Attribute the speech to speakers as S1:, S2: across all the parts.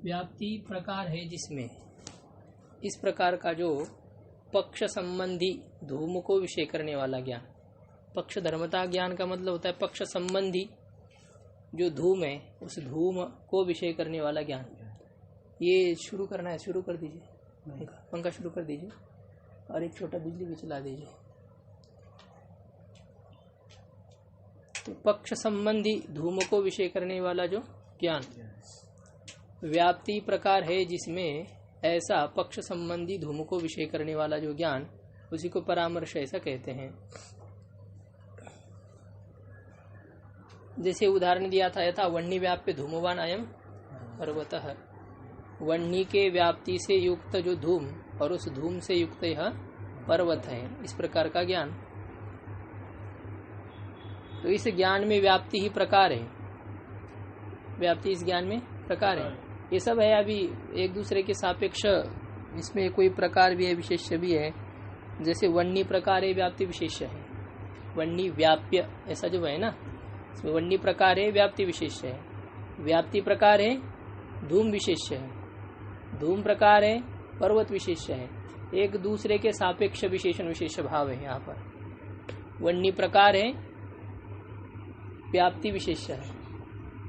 S1: व्याप्ति प्रकार है जिसमें इस प्रकार का जो पक्ष संबंधी धूम को विषय करने वाला ज्ञान, पक्ष धर्मता ज्ञान का मतलब होता है पक्ष संबंधी जो धूम है उस धूम को विषय करने वाला ज्ञान। ये शुरू करना है, शुरू कर दीजिए, पंखा शुरू कर दीजिए और एक छोटा बिजली भी चला दीजिए। तो पक्ष संबंधी धूम को विषय करने वाला जो ज्ञान व्याप्ति प्रकार है जिसमें ऐसा पक्ष संबंधी धूम को विषय करने वाला जो ज्ञान, उसी को परामर्श ऐसा कहते हैं। जैसे उदाहरण दिया था, यथा वह्नि व्याप्य धूमवान अयम पर्वतः, वह्नि के व्याप्ति से युक्त जो धूम और उस धूम से युक्त यह पर्वत है, इस प्रकार का ज्ञान। तो इस ज्ञान में व्याप्ति ही प्रकार है, व्याप्ति इस ज्ञान में प्रकार है। ये सब है अभी एक दूसरे के सापेक्ष, इसमें कोई प्रकार भी है विशेष्य भी है। जैसे वह्नि प्रकार है, व्याप्ति विशेष्य है, वह्नि व्याप्य ऐसा जो है ना, इसमें वह्नि प्रकार है, व्याप्ति विशेष्य है। व्याप्ति प्रकार है, धूम विशेष्य है, धूम प्रकार है, पर्वत विशेष्य है। एक दूसरे के सापेक्ष विशेषण विशेष भाव है। यहाँ पर वह्नि प्रकार है, व्याप्ति विशेष्य है,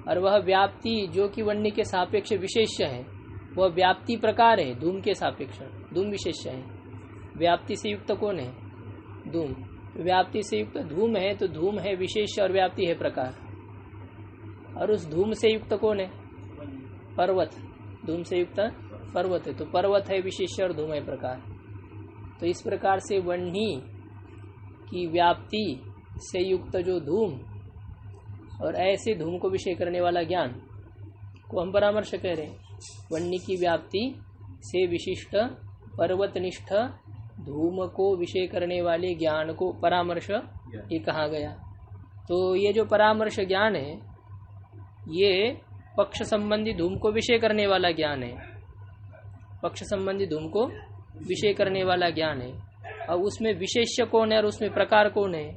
S1: और वह व्याप्ति जो कि वह्नि के सापेक्ष विशेष्य है वह व्याप्ति प्रकार है, धूम के सापेक्ष धूम विशेष्य है। व्याप्ति से युक्त कौन है? धूम। व्याप्ति से युक्त धूम है तो धूम है विशेष्य और व्याप्ति है प्रकार, और उस धूम से युक्त कौन है? पर्वत। धूम से युक्त पर्वत है तो पर्वत है विशेष्य और धूम है प्रकार। तो इस प्रकार से वह्नि की व्याप्ति से युक्त जो धूम और ऐसे धूम को विषय करने वाला ज्ञान को हम परामर्श कह रहे हैं। वह्नि की व्याप्ति से विशिष्ट पर्वतनिष्ठ धूम को विषय करने वाले ज्ञान को परामर्श ये कहा गया। तो ये जो परामर्श ज्ञान है ये पक्ष संबंधी धूम को विषय करने वाला ज्ञान है, पक्ष संबंधी धूम को विषय करने वाला ज्ञान है। और उसमें विशेष्य कौन है और उसमें प्रकार कौन है?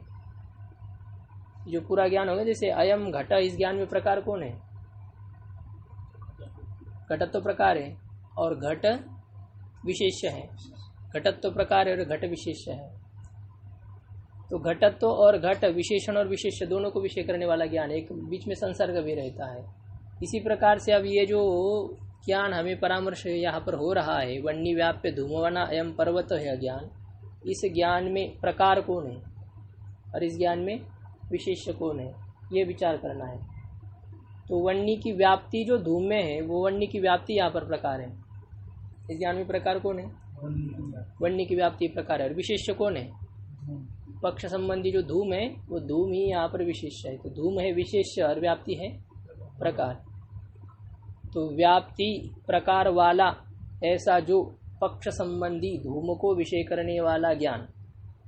S1: जो पूरा ज्ञान होगा, जैसे अयम घट, इस ज्ञान में प्रकार कौन है? घटत्व प्रकार है और घट विशेष्य है, घटत्व प्रकार है और घट विशेष्य है। तो घटत्व और घट, विशेषण और विशेष्य दोनों को विषय करने वाला ज्ञान, एक बीच में संसर्ग भी रहता है। इसी प्रकार से अब ये जो ज्ञान हमें परामर्श यहाँ पर हो रहा है, वह्नि व्याप्य धूमवना अयम पर्वत है ज्ञान, इस ज्ञान में प्रकार कौन है और इस ज्ञान में विशेष्य कौन है, ये विचार करना है। तो वह्नि की व्याप्ति जो धूम में है वो वह्नि की व्याप्ति यहाँ पर प्रकार है, इस ज्ञान में प्रकार कौन है? वह्नि की व्याप्ति प्रकार है। और विशेष्य कौन है? पक्ष संबंधी जो धूम है वो धूम ही यहाँ पर विशेष्य है। तो धूम है विशेष्य और व्याप्ति है प्रकार। तो व्याप्ति प्रकार वाला ऐसा जो पक्ष संबंधी धूम को विषय करने वाला ज्ञान,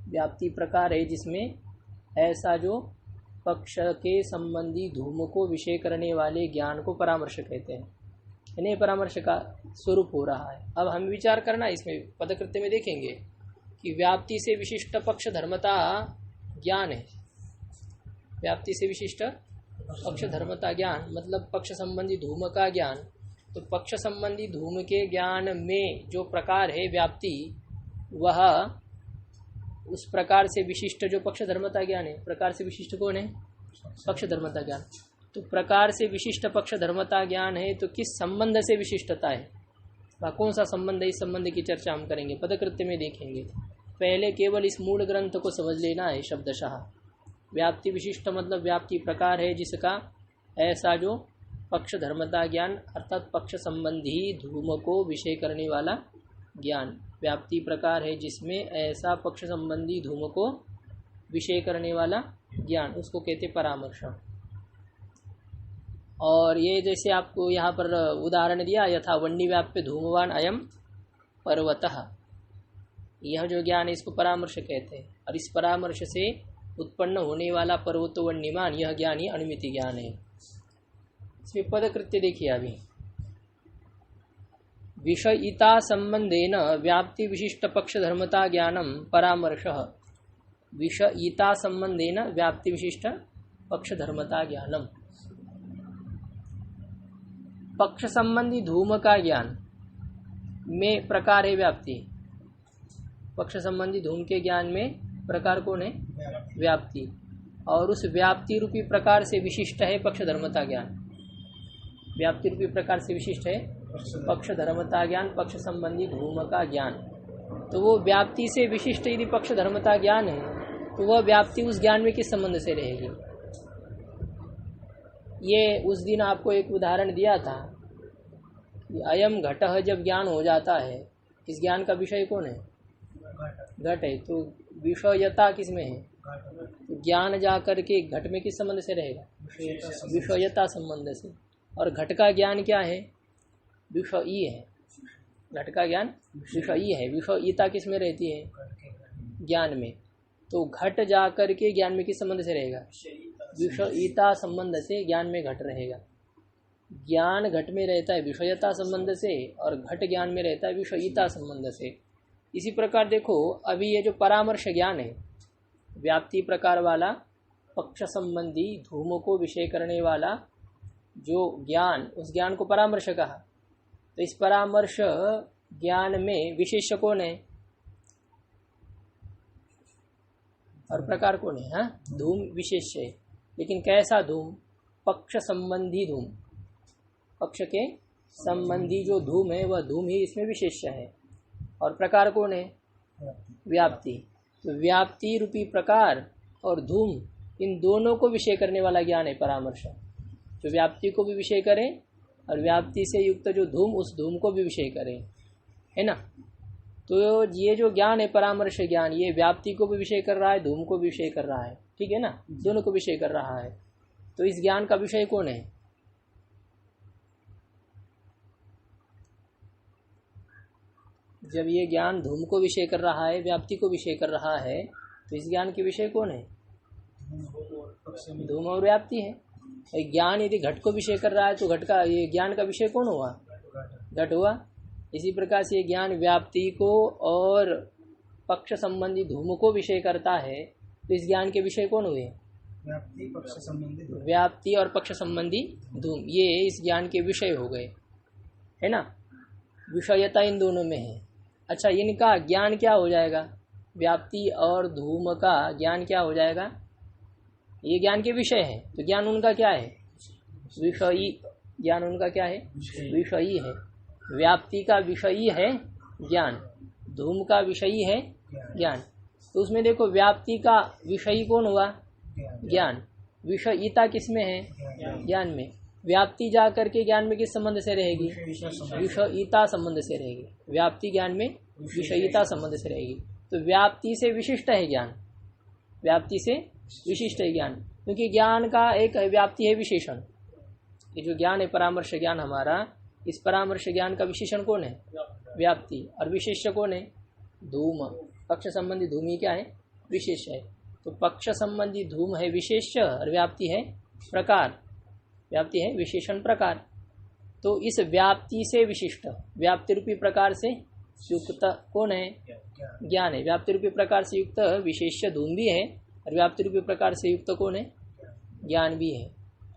S1: व्याप्ति प्रकार है जिसमें ऐसा जो पक्ष के संबंधी धूम को विषय करने वाले ज्ञान को परामर्श कहते हैं। इन्हें परामर्श का स्वरूप हो रहा है। अब हम विचार करना इसमें पदकृत्य में देखेंगे कि व्याप्ति से विशिष्ट पक्ष धर्मता ज्ञान है। व्याप्ति से विशिष्ट पक्ष धर्मता ज्ञान मतलब पक्ष संबंधी धूम का ज्ञान। तो पक्ष संबंधी धूम के ज्ञान में जो प्रकार है व्याप्ति, वह उस प्रकार से विशिष्ट जो पक्ष धर्मता ज्ञान है, प्रकार से विशिष्ट कौन है? पक्ष धर्मता ज्ञान। तो प्रकार से विशिष्ट पक्ष धर्मता ज्ञान है तो किस संबंध से विशिष्टता है, वह कौन सा संबंध है, इस संबंध की चर्चा हम करेंगे, पदकृत्य में देखेंगे। पहले केवल इस मूल ग्रंथ को समझ लेना है शब्दशः। व्याप्ति विशिष्ट मतलब व्याप्ति प्रकार है जिसका ऐसा जो पक्ष धर्मता ज्ञान अर्थात पक्ष संबंधी धूम को विषय करने वाला ज्ञान, व्याप्ति प्रकार है जिसमें ऐसा पक्ष संबंधी धूम को विषय करने वाला ज्ञान, उसको कहते परामर्श। और ये जैसे आपको यहाँ पर उदाहरण दिया, यथा वह्नि व्याप्य धूमवान अयम पर्वतः, यह जो ज्ञान है इसको परामर्श कहते हैं। और इस परामर्श से उत्पन्न होने वाला पर्वतो वह्निमान, यह ज्ञान ही अनुमिति ज्ञान है। इसमें पदकृत्य देखिए अभी, विषयिता संबंधेन व्याप्ति विशिष्ट पक्ष धर्मता ज्ञानम परामर्श। विषयिता संबंधेन व्याप्ति विशिष्ट पक्ष धर्मता ज्ञानम, पक्ष संबंधी धूम का ज्ञान में प्रकार है व्याप्ति। पक्ष संबंधी धूम के ज्ञान में प्रकार कौन है? व्याप्ति। और उस व्याप्ति रूपी प्रकार से विशिष्ट है पक्ष धर्मता ज्ञान। व्याप्ति रूपी प्रकार से विशिष्ट है पक्ष धर्मता ज्ञान, पक्ष संबंधी धूम का ज्ञान। तो वो व्याप्ति से विशिष्ट यदि पक्ष धर्मता ज्ञान है तो वह व्याप्ति उस ज्ञान में किस संबंध से रहेगी? ये उस दिन आपको एक उदाहरण दिया था कि अयम घटः जब ज्ञान हो जाता है, इस ज्ञान का विषय कौन है? घट है। तो विषयता किस में है? तो ज्ञान जा करके घट में किस संबंध से रहेगा? विषयता संबंध से। और घट का ज्ञान क्या है? विषयी है। घट का ज्ञान विषयी है। विषयीता किस में रहती है? ज्ञान में। तो घट जा करके ज्ञान में किस संबंध से रहेगा? विषयीता संबंध से ज्ञान में घट रहेगा। ज्ञान घट में रहता है विषयता संबंध से और घट ज्ञान में रहता है विषयीता संबंध से। इसी प्रकार देखो, अभी ये जो परामर्श ज्ञान है, व्याप्ति प्रकार वाला पक्ष संबंधी धूम को विषय करने वाला जो ज्ञान, उस ज्ञान को परामर्श कहा। तो इस परामर्श ज्ञान में विशेष्य कौन है और प्रकार कौन है? हाँ, धूम विशेष्य है। लेकिन कैसा धूम? पक्ष संबंधी धूम। पक्ष के संबंधी जो धूम है वह धूम ही इसमें विशेष्य है। और प्रकार कौन है? व्याप्ति। तो व्याप्ति रूपी प्रकार और धूम, इन दोनों को विषय करने वाला ज्ञान है परामर्श। जो व्याप्ति को भी विषय करे और व्याप्ति से युक्त जो धूम, उस धूम को भी विषय करे, है ना। तो ये जो ज्ञान है परामर्श ज्ञान, ये व्याप्ति को भी विषय कर रहा है, धूम को भी विषय कर रहा है, ठीक है ना, दोनों को विषय कर रहा है। तो इस ज्ञान का विषय कौन है? जब ये ज्ञान धूम को विषय कर रहा है, व्याप्ति को विषय कर रहा है, तो इस ज्ञान के विषय कौन है? धूम और व्याप्ति है। ज्ञान यदि घट को विषय कर रहा है तो घट का, ये ज्ञान का विषय कौन हुआ? घट हुआ। इसी प्रकार से ये ज्ञान व्याप्ति को और पक्ष संबंधी धूम को विषय करता है, तो इस ज्ञान के विषय कौन हुए? व्याप्ति और पक्ष संबंधी धूम, ये इस ज्ञान के विषय हो गए, है ना। विषयता इन दोनों में है। अच्छा, इनका ज्ञान क्या हो जाएगा? व्याप्ति और धूम का ज्ञान क्या हो जाएगा? ये ज्ञान के विषय है। तो ज्ञान उनका क्या है? विषयी। ज्ञान उनका क्या है? विषयी है। व्याप्ति का विषयी है ज्ञान, धूम का विषयी है ज्ञान। तो उसमें देखो, व्याप्ति का विषयी कौन हुआ? ज्ञान। विषयीता किसमें है? ज्ञान में। व्याप्ति जा करके ज्ञान में किस संबंध से रहेगी? विषयीता संबंध से रहेगी। व्याप्ति ज्ञान में विषयीता संबंध से रहेगी। तो व्याप्ति से विशिष्ट है ज्ञान, व्याप्ति से विशिष्ट है ज्ञान, क्योंकि ज्ञान का एक व्याप्ति है विशेषण। ये जो ज्ञान है परामर्श ज्ञान हमारा, इस परामर्श ज्ञान का विशेषण कौन है? व्याप्ति। और विशेष्य कौन है? धूम। पक्ष संबंधी धूम ही क्या है? विशेष है। तो पक्ष संबंधी धूम है विशेष्य और व्याप्ति है प्रकार, व्याप्ति है विशेषण प्रकार। तो इस व्याप्ति से विशिष्ट, व्याप्ति रूपी प्रकार से युक्त कौन है? ज्ञान है। व्याप्ति रूपी प्रकार से युक्त विशेष्य धूम भी है और व्याप्ति रूपी प्रकार से युक्त कौन है? ज्ञान भी है।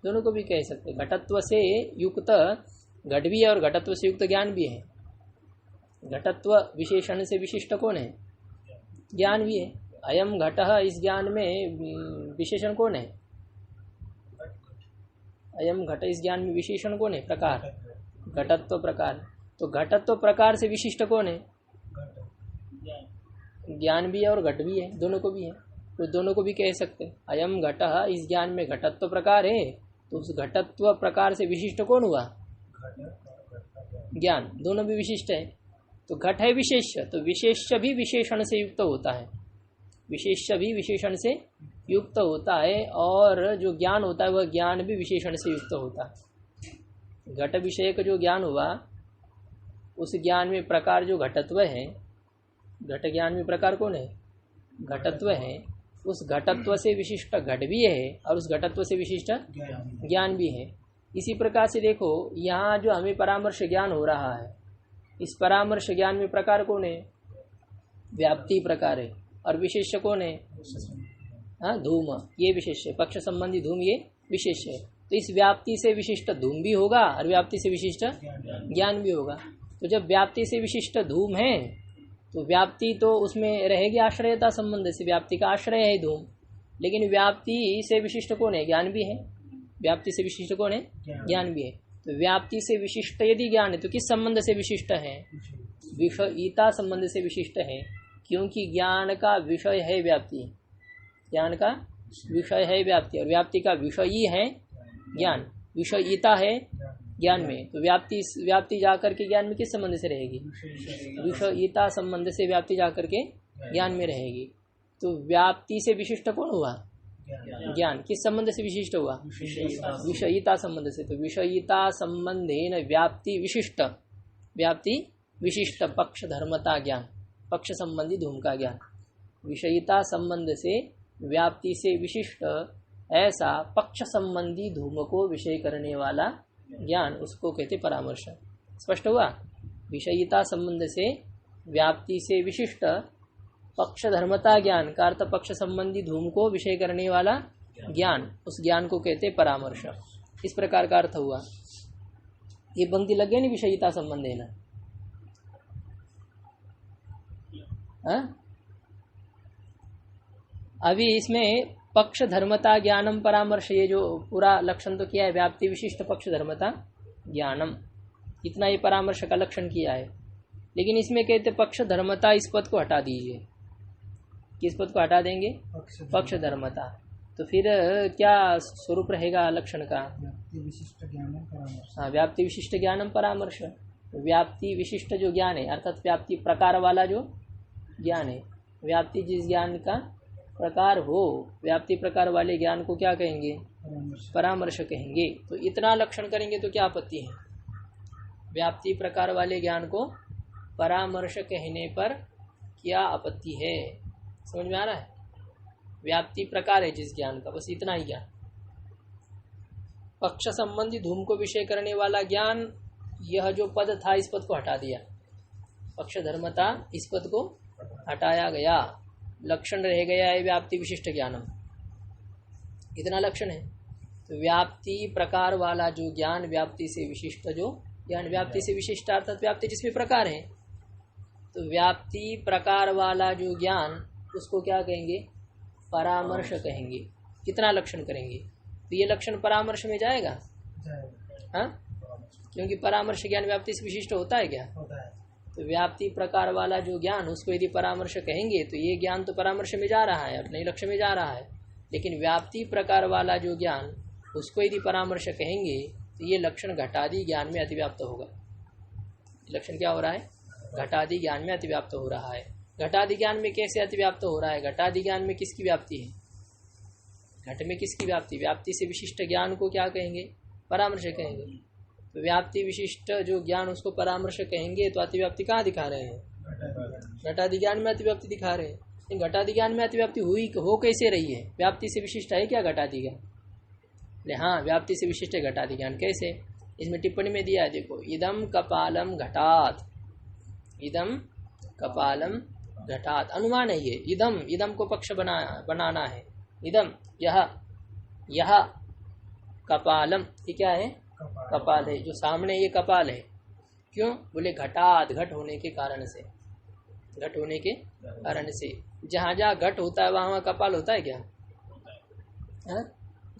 S1: दोनों को भी कह सकते हैं। घटत्व से युक्त घट भी है और घटत्व से युक्त ज्ञान भी है। घटत्व विशेषण से विशिष्ट कौन है? ज्ञान भी है। अयम घटः, इस ज्ञान में विशेषण कौन है? अयम घट, इस ज्ञान में विशेषण कौन है? प्रकार, घटत्व प्रकार। तो घटत्व प्रकार से विशिष्ट कौन है? ज्ञान भी है और घट भी है, दोनों को भी है। तो दोनों को भी कह सकते हैं। अयम घटः, इस ज्ञान में घटत्व प्रकार है, तो उस घटत्व प्रकार से विशिष्ट कौन हुआ? ज्ञान। दोनों भी विशिष्ट है। तो घट है विशेष्य, तो विशेष्य भी विशेषण से युक्त होता है, विशेष्य भी विशेषण से युक्त होता है। और जो ज्ञान होता है वह ज्ञान भी विशेषण से युक्त होता है। घट विषय का जो ज्ञान हुआ, उस ज्ञान में प्रकार जो घटत्व है, घट ज्ञान में प्रकार कौन है? घटत्व है। उस घटत्व से विशिष्ट घट भी है और उस घटत्व से विशिष्ट ज्ञान भी है। इसी प्रकार से देखो, यहाँ जो हमें परामर्श ज्ञान हो रहा है, इस परामर्श ज्ञान में प्रकार कौन है? व्याप्ति प्रकार है। और विशेष्य कौन है? हाँ, धूम। ये विशेष है। पक्ष संबंधी धूम ये विशेष है। तो इस व्याप्ति से विशिष्ट धूम भी होगा और व्याप्ति से विशिष्ट ज्ञान भी होगा। तो जब व्याप्ति से विशिष्ट धूम है तो व्याप्ति तो उसमें रहेगी आश्रयता संबंध से, व्याप्ति का आश्रय है धूम, लेकिन व्याप्ति से विशिष्ट कौन है? ज्ञान भी है। व्याप्ति से विशिष्ट कौन है? ज्ञान भी है। तो व्याप्ति से विशिष्ट यदि ज्ञान है तो किस संबंध से विशिष्ट है? विषयिता संबंध से विशिष्ट है, क्योंकि ज्ञान का विषय है व्याप्ति, ज्ञान का विषय है व्याप्ति, और व्याप्ति का विषयी है ज्ञान, विषयिता है ज्ञान में। तो व्याप्ति जाकर के ज्ञान में किस संबंध से रहेगी? विषयिता संबंध से व्याप्ति जाकर के ज्ञान में रहेगी। तो व्याप्ति से विशिष्ट कौन हुआ? ज्ञान। किस संबंध से विशिष्ट हुआ? विषयिता संबंध से। तो विषयिता संबंधेन व्याप्ति विशिष्ट, व्याप्ति विशिष्ट पक्ष धर्मता ज्ञान, पक्ष संबंधी धूम का ज्ञान। विषयिता संबंध से व्याप्ति से विशिष्ट ऐसा पक्ष संबंधी धूम को विषय करने वाला ज्ञान, उसको कहते परामर्श। स्पष्ट हुआ? विषयिता संबंध से व्याप्ति से विशिष्ट पक्ष धर्मता ज्ञान का अर्थ पक्ष संबंधी धूम को विषय करने वाला ज्ञान, उस ज्ञान को कहते परामर्श। इस प्रकार का अर्थ हुआ। ये पंक्ति लग गई नहीं? विषयिता संबंध है ना। अभी इसमें पक्ष धर्मता ज्ञानम परामर्श, ये जो पूरा लक्षण तो किया है, व्याप्ति विशिष्ट पक्ष धर्मता ज्ञानम, इतना ये परामर्श का लक्षण किया है। लेकिन इसमें कहते पक्ष धर्मता, इस पद को हटा दीजिए। किस पद को हटा देंगे? पक्ष धर्मता। तो फिर क्या स्वरूप रहेगा लक्षण का? हाँ, व्याप्ति विशिष्ट ज्ञानम परामर्श। व्याप्ति विशिष्ट जो ज्ञान है, अर्थात व्याप्ति प्रकार वाला जो ज्ञान है, व्याप्ति जिस ज्ञान का प्रकार हो, व्याप्ति प्रकार वाले ज्ञान को क्या कहेंगे? परामर्श कहेंगे। तो इतना लक्षण करेंगे तो क्या आपत्ति है? व्याप्ति प्रकार वाले ज्ञान को परामर्श कहने पर क्या आपत्ति है? समझ में आ रहा है? व्याप्ति प्रकार है जिस ज्ञान का, बस इतना ही ज्ञान। पक्ष संबंधी धूम को विषय करने वाला ज्ञान, यह जो पद था इस पद को हटा दिया। पक्ष धर्मता इस पद को हटाया गया, लक्षण रह गया है व्याप्ति विशिष्ट ज्ञानम। इतना लक्षण है। तो व्याप्ति प्रकार वाला जो ज्ञान, व्याप्ति से विशिष्ट जो ज्ञान, व्याप्ति से विशिष्ट अर्थात व्याप्ति जिसमें प्रकार है, तो व्याप्ति प्रकार वाला जो ज्ञान, उसको क्या कहेंगे? परामर्श कहेंगे। कितना लक्षण करेंगे? तो ये लक्षण परामर्श में जाएगा। हाँ, क्योंकि परामर्श ज्ञान व्याप्ति से विशिष्ट होता है क्या? होता है। तो व्याप्ति प्रकार वाला जो ज्ञान, उसको यदि परामर्श कहेंगे तो ये ज्ञान तो परामर्श में जा रहा है, अपने लक्ष्य में जा रहा है। लेकिन व्याप्ति प्रकार वाला जो ज्ञान, उसको यदि परामर्श कहेंगे तो ये लक्षण घटादि ज्ञान में अतिव्याप्त होगा। लक्षण क्या हो रहा है? घटादि ज्ञान में अतिव्याप्त हो रहा है। घटादि ज्ञान में कैसे अतिव्याप्त हो रहा है? घटादि ज्ञान में किसकी व्याप्ति है? घट में किसकी व्याप्ति? व्याप्ति से विशिष्ट ज्ञान को क्या कहेंगे? परामर्श कहेंगे। तो व्याप्ति विशिष्ट जो ज्ञान, उसको परामर्श कहेंगे तो अतिव्याप्ति कहाँ दिखा रहे हैं? घटादि ज्ञान में अतिव्याप्ति दिखा रहे हैं। लेकिन घटादि ज्ञान में अतिव्याप्ति हुई हो कैसे रही है? व्याप्ति से विशिष्ट है क्या घटादि ज्ञान? हाँ, व्याप्ति से विशिष्ट है घटादि ज्ञान। कैसे? इसमें टिप्पणी में दिया है, देखो, इदम कपालम घटात, इदम कपालम घटात, अनुमान है ये। इदम, इदम को पक्ष बनाना है। इदम, यह कपालम, ये क्या है? कपाल है। जो सामने ये कपाल है। क्यों? बोले घटात, घट होने के कारण से, घट होने के कारण से। जहाँ जहाँ घट होता है वहाँ कपाल होता है क्या?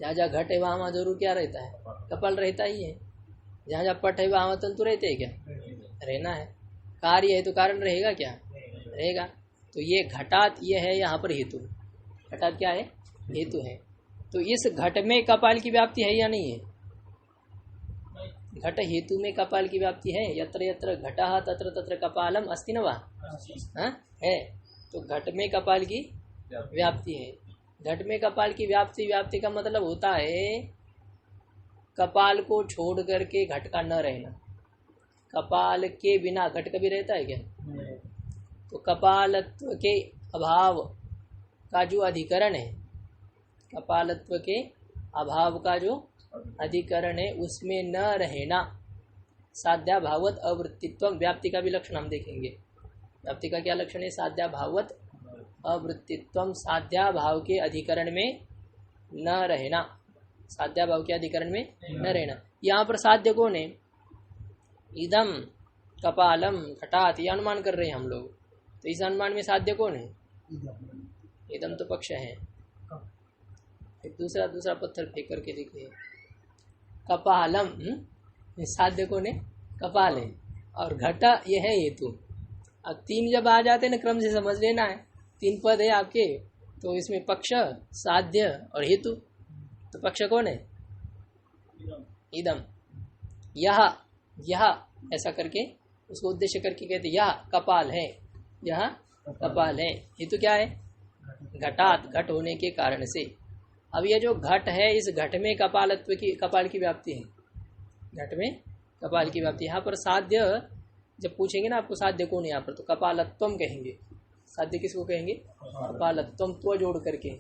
S1: जहाँ जहाँ घट है वहाँ जरूर क्या रहता है? कपाल रहता ही है। जहाँ जहाँ पट है वहाँ तंतु रहते हैं क्या? रहना है। कार्य है तो कारण रहेगा क्या? रहेगा। तो ये घटात, ये है यहाँ पर हेतु। घटात क्या है? हेतु है। तो इस घट में कपाल की व्याप्ति है या नहीं है? घट हेतु में कपाल की व्याप्ति है। यत्र यत्र घटः तत्र तत्र कपालम अस्ति न वा? है। तो घट में कपाल की व्याप्ति है। घट में कपाल की व्याप्ति, व्याप्ति का मतलब होता है कपाल को छोड़ करके घट का न रहना। कपाल के बिना घट कभी रहता है क्या? तो कपालत्व के अभाव का जो अधिकरण है, कपालत्व के अभाव का जो अधिकरण है, उसमें न रहना, साध्याभावत अवृत्तित्व, व्याप्ति का भी लक्षण हम देखेंगे। व्याप्ति का क्या लक्षण है? साध्याभावत अवृत्तित्व, साध्याभाव के अधिकरण में न रहना। साध्याभाव के अधिकरण में न रहना। यहाँ पर साध्य कौन है? इदम कपालम घटात, ये अनुमान कर रहे हैं हम लोग। तो इस अनुमान में साध्य कौन है? इदम तो पक्ष है। फिर दूसरा पत्थर फेंक करके देखिए, कपालम साध्य कौन है? कपाल है, और घटा ये है हेतु। अब तीन जब आ जाते ना, क्रम से समझ लेना है, तीन पद है आपके, तो इसमें पक्ष, साध्य और हेतु। तो पक्ष कौन है? इदम। यह ऐसा करके उसको उद्देश्य करके कहते यह कपाल है, यह कपाल है। हेतु क्या है? घटात, घट होने के कारण से। अब ये जो घट है, इस घट में कपालत्व की, कपाल की व्याप्ति है, घट में कपाल की व्याप्ति। यहाँ पर साध्य जब पूछेंगे ना आपको, साध्य कौन है यहाँ पर, तो कपालत्वम कहेंगे। साध्य किसको कहेंगे? कपालत्वम, तो जोड़ करके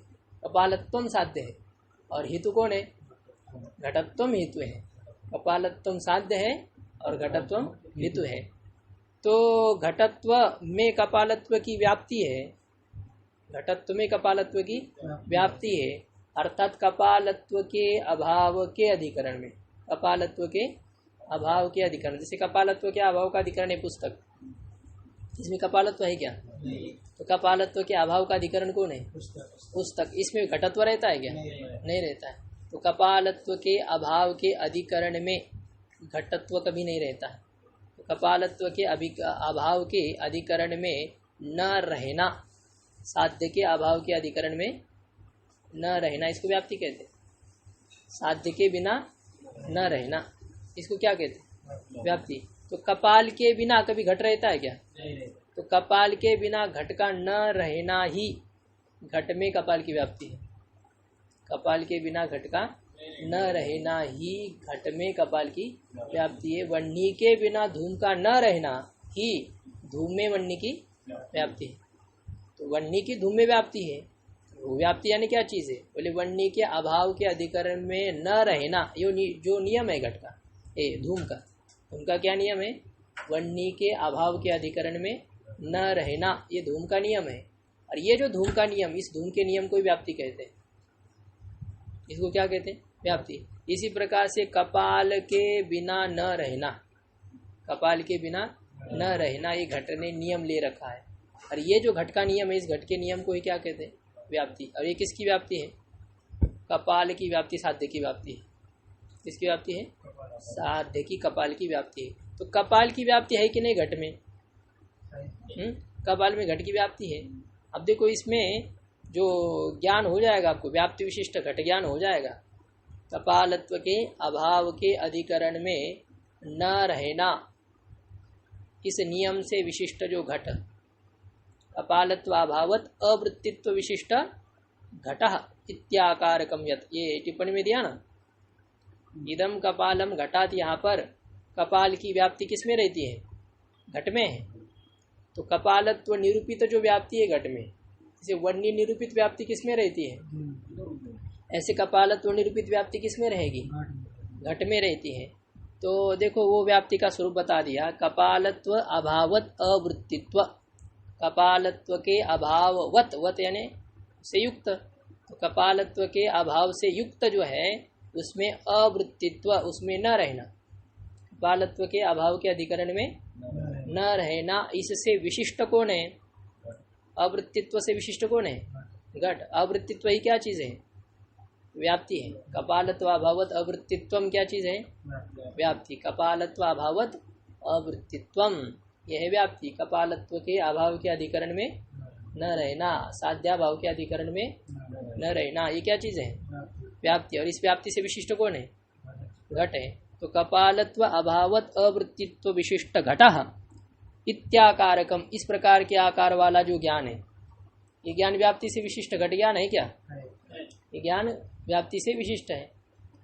S1: कपालत्वम साध्य है। और हेतु कौन है? घटत्वम हेतु है। कपालत्वम साध्य है और घटत्वम हेतु है। तो घटत्व में कपालत्व की व्याप्ति है, घटत्व में कपालत्व की व्याप्ति है, अर्थात कपालत्व के अभाव के अधिकरण में, कपालत्व के अभाव के अधिकरण। जैसे कपालत्व के अभाव का अधिकरण है पुस्तक, इसमें कपालत्व है क्या? तो कपालत्व के अभाव का अधिकरण कौन है? पुस्तक। इसमें घटत्व रहता है क्या? नहीं रहता है। तो कपालत्व के अभाव के अधिकरण में घटत्व कभी नहीं रहता है। तो कपालत्व के अभाव के अधिकरण में न रहना, साध्य के अभाव के अधिकरण में न रहना, इसको व्याप्ति कहते हैं। साध्य के बिना न रहना, इसको क्या कहते हैं? व्याप्ति। तो कपाल के बिना कभी घट रहता है क्या? तो कपाल के बिना घट का न रहना ही घट में कपाल की व्याप्ति है। कपाल के बिना घट का न रहना ही घट में कपाल की व्याप्ति है। वन्नी के बिना धूम का न रहना ही धूम में वन्नी की व्याप्ति है। तो वन्नी की धूम में व्याप्ति है। वो व्याप्ति यानी क्या चीज़ है? बोले वन्नी के अभाव के अधिकरण में न रहना, ये जो नियम है घट का, धूम का, उनका क्या नियम है? वन्नी के अभाव के अधिकरण में न रहना, ये धूम का नियम है। और ये जो धूम का नियम, इस धूम के नियम को व्याप्ति कहते हैं। इसको क्या कहते हैं? व्याप्ति। इसी प्रकार से कपाल के बिना न रहना, कपाल के बिना न रहना, ये घट ने नियम ले रखा है। और ये जो घट का नियम है, इस घट के नियम को ही क्या कहते हैं? व्याप्ति। और ये किसकी व्याप्ति है? कपाल की व्याप्ति, साध्य की व्याप्ति है। किसकी व्याप्ति है? साध्य की, कपाल की व्याप्ति है। तो कपाल की व्याप्ति है कि नहीं घट में? कपाल में घट की व्याप्ति है। अब देखो, इसमें जो ज्ञान हो जाएगा आपको, व्याप्ति विशिष्ट घट ज्ञान हो जाएगा। कपालत्व के अभाव के अधिकरण में न रहना, इस नियम से विशिष्ट जो घट, कपालत्व अभावत अवृत्तित्व विशिष्ट घटः इत्याकारकम यत्, ये टिप्पणी में दिया ना, इदम कपालम घटात। यहाँ पर कपाल की व्याप्ति किस में रहती है? घट में है। तो कपालत्व निरूपित जो व्याप्ति है घट में, जैसे वन्य निरूपित व्याप्ति किस में रहती है? ऐसे कपालत्व निरूपित व्याप्ति किस में रहेगी? घट में रहती है। तो देखो, वो व्याप्ति का स्वरूप बता दिया, कपालत्व अभावत अवृत्तित्व, कपालत्व के अभाववत, वत यानी से युक्त, तो कपालत्व के अभाव से युक्त जो है उसमें अवृत्तित्व, उसमें न रहना, कपालत्व के अभाव के अधिकरण में न रहना, इससे विशिष्ट कौन है? अवृत्तित्व से विशिष्ट कौन है? घट। अवृत्तित्व ही क्या चीज़ है? व्याप्ति है। कपालत्व अभावत अवृत्तित्वम क्या चीज़ है? व्याप्ति। कपालत्व अभावत अवृत्तित्वम, यह है व्याप्ति। कपालत्व के अभाव के अधिकरण में न रहना, साध्याभाव के अधिकरण में न रहना, ये क्या चीज़ है? व्याप्ति। और इस व्याप्ति से विशिष्ट कौन है? घट है। तो कपालत्व अभावत अवृत्तित्व विशिष्ट घटः इत्याकारकम, इस प्रकार के आकार वाला जो ज्ञान है, ये ज्ञान व्याप्ति से विशिष्ट घट ज्ञान है क्या? ये ज्ञान व्याप्ति से विशिष्ट है।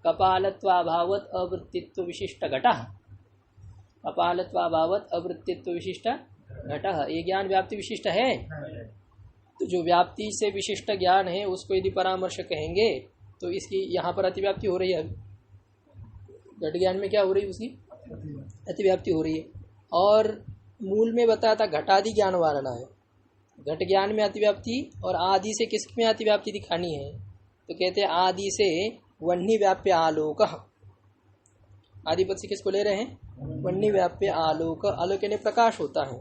S1: कपालत्व अभावत अवृत्तित्व विशिष्ट घटः, कपालत्व अभावत अवृत्तित्व विशिष्ट घटः, ये ज्ञान व्याप्ति विशिष्ट है। तो जो व्याप्ति से विशिष्ट ज्ञान है उसको यदि परामर्श कहेंगे तो इसकी यहाँ पर अतिव्याप्ति हो रही है। घट ज्ञान में क्या हो रही है? उसकी अतिव्याप्ति हो रही है। और मूल में बताया था घटादि ज्ञान वारणा है, घट ज्ञान में अतिव्याप्ति। और आदि से किस में अतिव्याप्ति दिखानी है? तो कहते हैं आदि से वह्नि व्याप्य आलोक। आदिपद से किसको ले रहे हैं? वह्नि व्याप्य आलोक। आलोक यानी प्रकाश होता है।